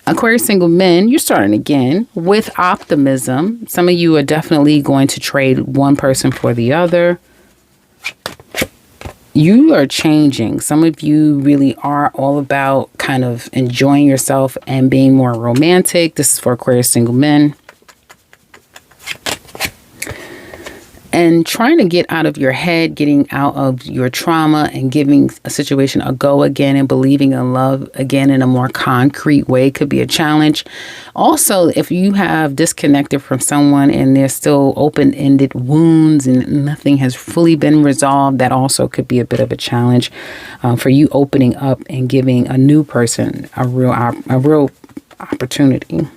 Aquarius single men, you're starting again with optimism. Some of you are definitely going to trade one person for the other. You are changing. Some of you really are all about kind of enjoying yourself and being more romantic. This is for Aquarius single men. And trying to get out of your head, getting out of your trauma and giving a situation a go again and believing in love again in a more concrete way could be a challenge. Also, if you have disconnected from someone and there's still open-ended wounds and nothing has fully been resolved, that also could be a bit of a challenge for you opening up and giving a new person a real opportunity.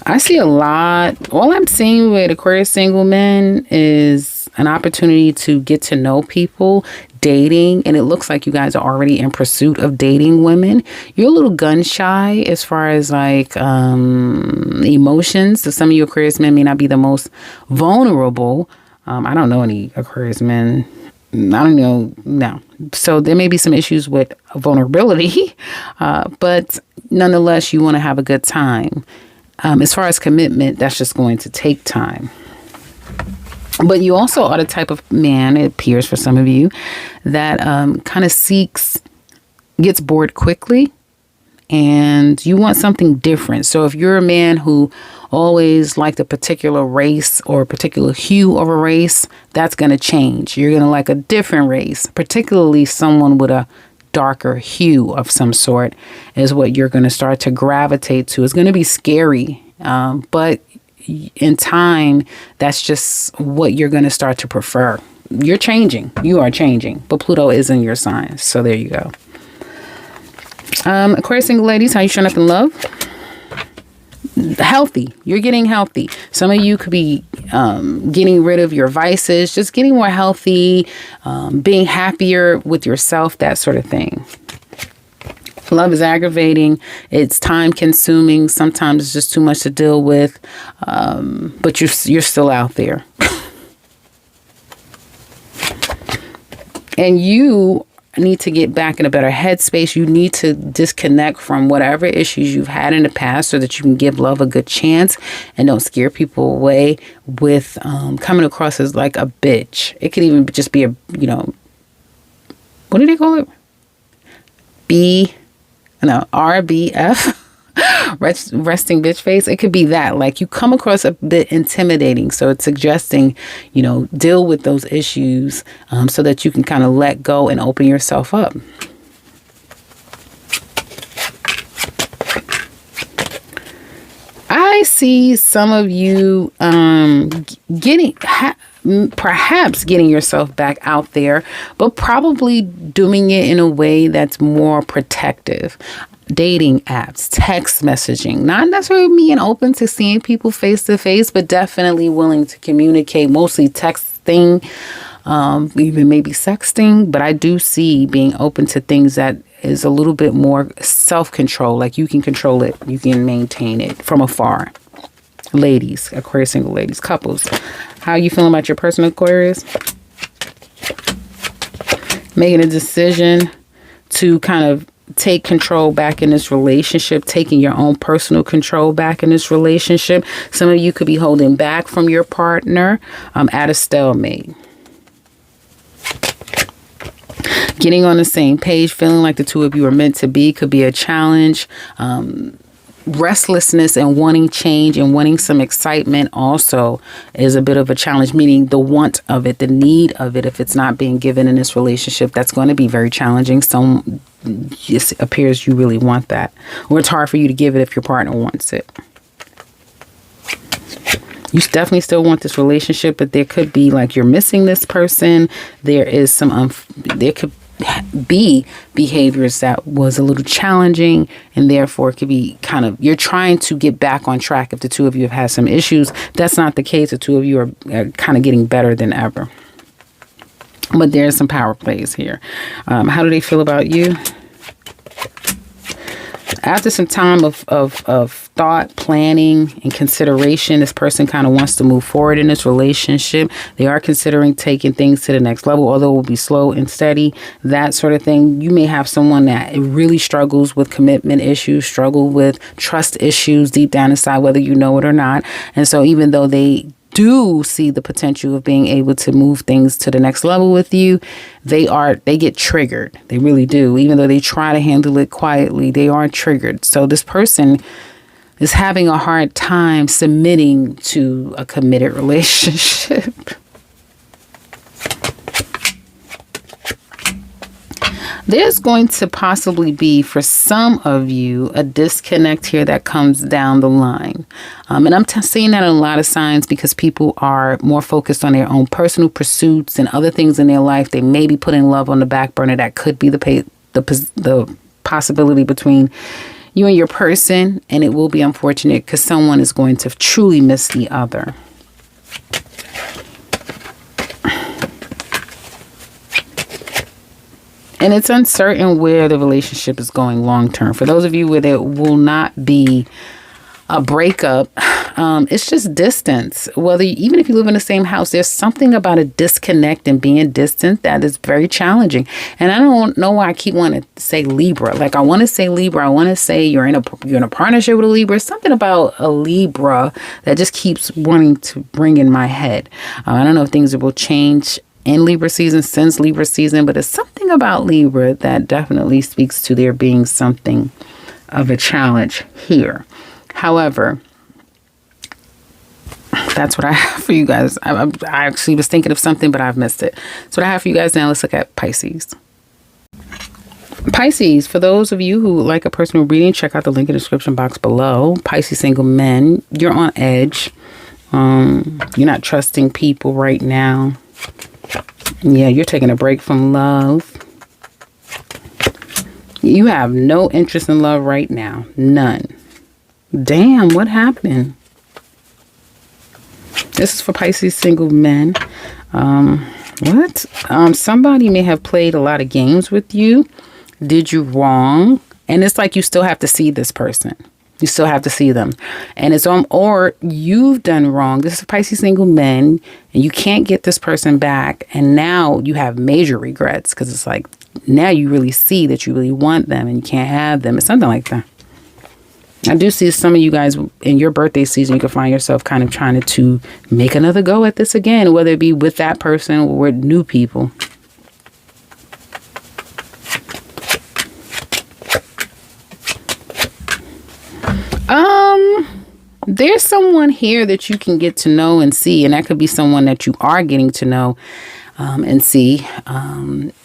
I see a lot. All I'm seeing with Aquarius single men is an opportunity to get to know people, dating, and it looks like you guys are already in pursuit of dating women. You're a little gun shy as far as like emotions. So some of you Aquarius men may not be the most vulnerable. I don't know any Aquarius men. I don't know. No. So there may be some issues with vulnerability, but nonetheless, you want to have a good time. As far as commitment, that's just going to take time. But you also are the type of man, it appears for some of you, that kind of gets bored quickly, and you want something different. So if you're a man who always liked a particular race or a particular hue of a race, that's going to change. You're going to like a different race, particularly someone with a darker hue of some sort is what you're going to start to gravitate to. It's going to be scary, but in time, that's just what you're going to start to prefer. You're changing. You are changing, but Pluto is in your sign. So there you go. Aquarius single ladies, how you showing up in love? Healthy. You're getting healthy. Some of you could be getting rid of your vices, just getting more healthy, being happier with yourself, that sort of thing. Love is aggravating. It's time consuming. Sometimes it's just too much to deal with. But you're still out there. And you need to get back in a better headspace. You need to disconnect from whatever issues you've had in the past so that you can give love a good chance and don't scare people away with coming across as like a bitch. It could even just be a, what do they call it? RBF. Resting bitch face. It could be that, like, you come across a bit intimidating, so it's suggesting deal with those issues so that you can kind of let go and open yourself up. I see some of you perhaps getting yourself back out there, but probably doing it in a way that's more protective. Dating apps, text messaging, not necessarily being open to seeing people face to face, but definitely willing to communicate, mostly texting, even maybe sexting. But I do see being open to things that is a little bit more self-control, like you can control it, you can maintain it from afar. Ladies, Aquarius single ladies, couples, how are you feeling about your personal Aquarius? Making a decision to kind of take control back in this relationship, taking your own personal control back in this relationship. Some of you could be holding back from your partner at a stalemate. Getting on the same page, feeling like the two of you are meant to be could be a challenge. Restlessness and wanting change and wanting some excitement also is a bit of a challenge, meaning the want of it, the need of it. If it's not being given in this relationship, that's going to be very challenging. So it appears you really want that, or it's hard for you to give it if your partner wants it. You definitely still want this relationship, but there could be like you're missing this person. There is some, there could be behaviors that was a little challenging, and therefore it could be kind of, you're trying to get back on track if the two of you have had some issues. That's not the case. The two of you are kind of getting better than ever. But there's some power plays here. How do they feel about you? After some time of thought, planning, and consideration, this person kind of wants to move forward in this relationship. They are considering taking things to the next level, although it will be slow and steady, that sort of thing. You may have someone that really struggles with commitment issues, struggle with trust issues deep down inside, whether you know it or not. And so even though they do see the potential of being able to move things to the next level with you, they get triggered. They really do. Even though they try to handle it quietly, they are triggered. So this person is having a hard time submitting to a committed relationship. There's going to possibly be, for some of you, a disconnect here that comes down the line. And I'm seeing that in a lot of signs because people are more focused on their own personal pursuits and other things in their life. They may be putting love on the back burner. That could be the possibility between you and your person. And it will be unfortunate because someone is going to truly miss the other. And it's uncertain where the relationship is going long term. For those of you where there will not be a breakup, it's just distance. Even if you live in the same house, there's something about a disconnect and being distant that is very challenging. And I don't know why I keep wanting to say Libra. Like I want to say Libra. I want to say you're in a partnership with a Libra. Something about a Libra that just keeps wanting to bring in my head. I don't know if things will change in Libra season, since Libra season, but it's something about Libra that definitely speaks to there being something of a challenge here. However, that's what I have for you guys. I actually was thinking of something, but I've missed it. So what I have for you guys now, let's look at Pisces. Pisces, for those of you who like a personal reading, check out the link in the description box below. Pisces single men, you're on edge. You're not trusting people right now. Yeah, you're taking a break from love. You have no interest in love right now. None. Damn, what happened? This is for Pisces single men. What? Somebody may have played a lot of games with you, did you wrong, and it's like you still have to see this person. You still have to see them. And it's or you've done wrong. This is Pisces single men, and you can't get this person back. And now you have major regrets because it's like now you really see that you really want them and you can't have them. It's something like that. I do see some of you guys in your birthday season, you can find yourself kind of trying to make another go at this again, whether it be with that person or with new people. There's someone here that you can get to know and see, and that could be someone that you are getting to know and see.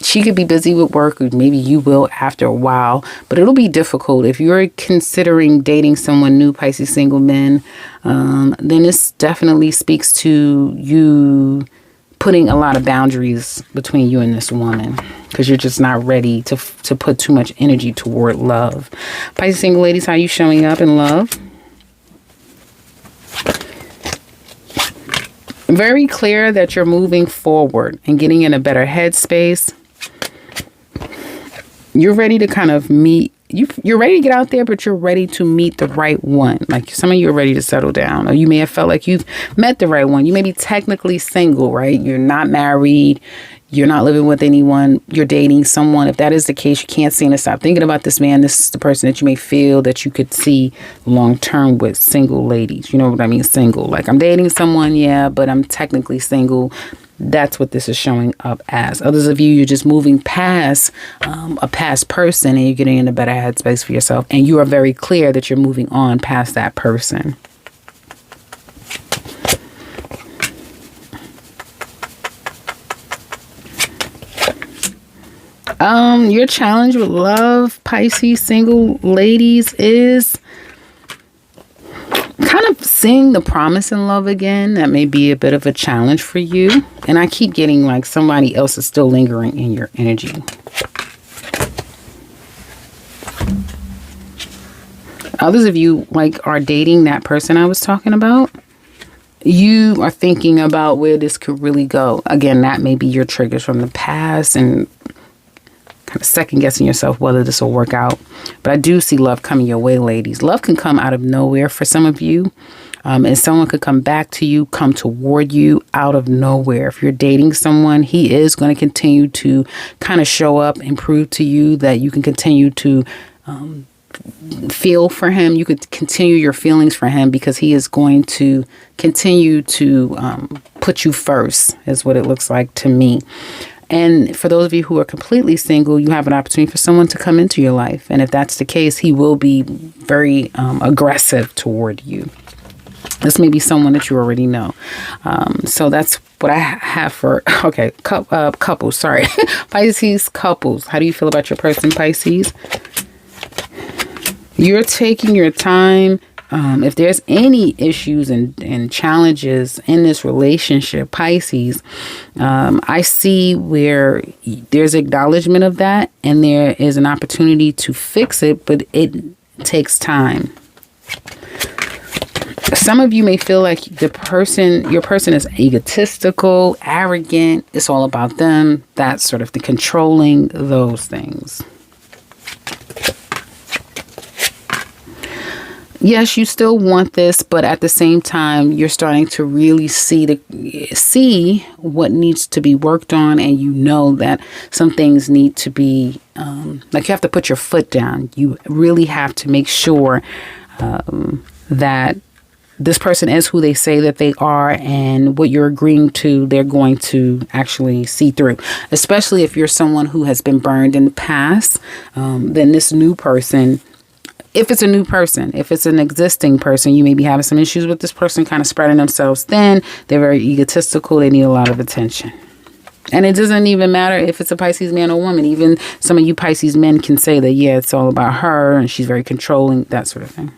She could be busy with work, or maybe you will after a while, but it'll be difficult. If you're considering dating someone new, Pisces single men, then this definitely speaks to you putting a lot of boundaries between you and this woman, because you're just not ready to put too much energy toward love. Pisces single ladies, how you showing up in love? Very clear that you're moving forward and getting in a better headspace. You're ready to kind of meet. You're ready to get out there, but you're ready to meet the right one. Like some of you are ready to settle down, or you may have felt like you've met the right one. You may be technically single, right? You're not married. You're not living with anyone. You're dating someone. If that is the case, you can't seem to stop thinking about this man. This is the person that you may feel that you could see long term with. Single ladies. You know what I mean? Single. Like, I'm dating someone, yeah, but I'm technically single. That's what this is showing up as. Others of you, you're just moving past a past person, and you're getting in a better headspace for yourself. And you are very clear that you're moving on past that person. Your challenge with love, Pisces single ladies, is kind of seeing the promise in love again. That may be a bit of a challenge for you. And I keep getting like somebody else is still lingering in your energy. Others of you like are dating that person I was talking about. You are thinking about where this could really go. Again, that may be your triggers from the past and kind of second guessing yourself whether this will work out. But I do see love coming your way, ladies. Love can come out of nowhere for some of you. And someone could come back to you, come toward you out of nowhere. If you're dating someone, he is going to continue to kind of show up and prove to you that you can continue to feel for him. You could continue your feelings for him because he is going to continue to put you first, is what it looks like to me. And for those of you who are completely single, you have an opportunity for someone to come into your life. And if that's the case, he will be very aggressive toward you. This may be someone that you already know. So that's what I have for, okay, couples, sorry. Pisces couples. How do you feel about your person, Pisces? You're taking your time. If there's any issues and challenges in this relationship, Pisces, I see where there's acknowledgement of that and there is an opportunity to fix it, but it takes time. Some of you may feel like your person is egotistical, arrogant. It's all about them. That's sort of the controlling those things. Yes, you still want this, but at the same time, you're starting to really see what needs to be worked on, and you know that some things need to be like you have to put your foot down. You really have to make sure that this person is who they say that they are, and what you're agreeing to, they're going to actually see through. Especially if you're someone who has been burned in the past, then this new person. If it's a new person, if it's an existing person, you may be having some issues with this person kind of spreading themselves thin. They're very egotistical. They need a lot of attention. And it doesn't even matter if it's a Pisces man or woman. Even some of you Pisces men can say that, yeah, it's all about her and she's very controlling, that sort of thing.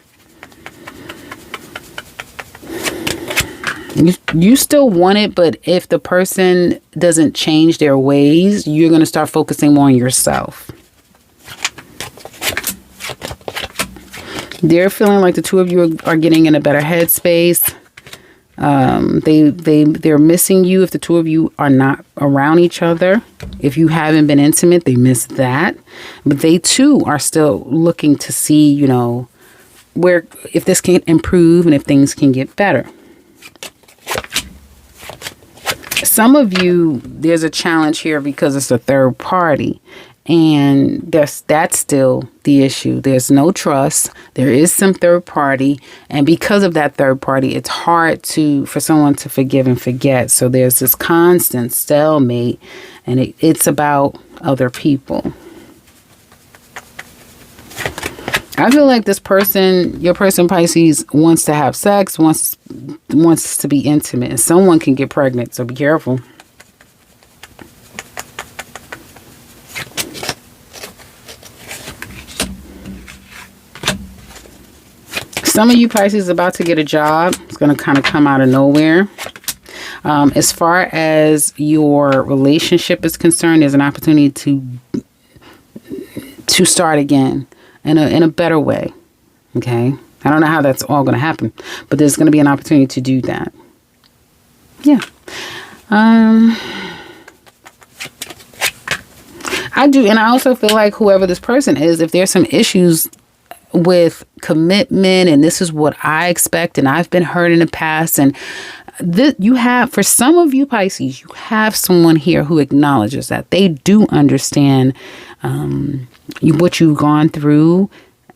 You still want it, but if the person doesn't change their ways, you're going to start focusing more on yourself. They're feeling like the two of you are getting in a better headspace. They're missing you if the two of you are not around each other. If you haven't been intimate, they miss that. But they too are still looking to see, you know, where, if this can improve and if things can get better. Some of you, there's a challenge here because it's a third party. And that's still the issue. There's no trust. There is some third party. And because of that third party, it's hard for someone to forgive and forget. So there's this constant stalemate. And it's about other people. I feel like this person, your person Pisces, wants to have sex, wants to be intimate. And someone can get pregnant, so be careful. Some of you Pisces about to get a job. It's going to kind of come out of nowhere. As far as your relationship is concerned, there's an opportunity to start again in a better way. Okay? I don't know how that's all going to happen, but there's going to be an opportunity to do that. Yeah. I do, and I also feel like whoever this person is, if there's some issues with commitment, and this is what I expect, and I've been hurt in the past, and you have, for some of you Pisces, you have someone here who acknowledges that. They do understand what you've gone through,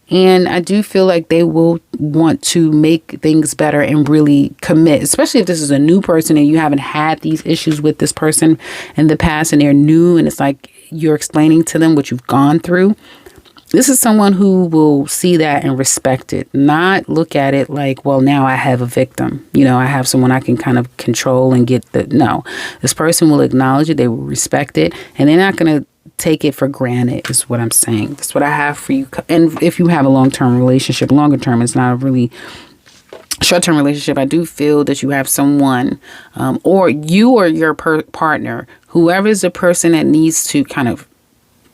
and I do feel like they will want to make things better and really commit, especially if this is a new person and you haven't had these issues with this person in the past and they're new, and it's like you're explaining to them what you've gone through. This is someone who will see that and respect it, not look at it like, well, now I have a victim. You know, I have someone I can kind of control and get the, no. This person will acknowledge it, they will respect it, and they're not going to take it for granted is what I'm saying. That's what I have for you. And if you have a long-term relationship, longer term, it's not a really short-term relationship, I do feel that you have someone or you or your partner, whoever is the person that needs to kind of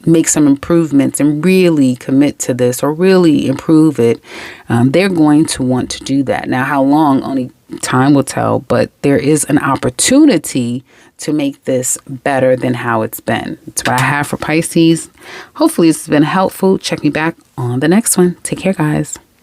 make some improvements and really commit to this or really improve it, they're going to want to do that. Now, how long? Only time will tell, but there is an opportunity to make this better than how it's been. That's what I have for Pisces. Hopefully it's been helpful. Check me back on the next one. Take care, guys.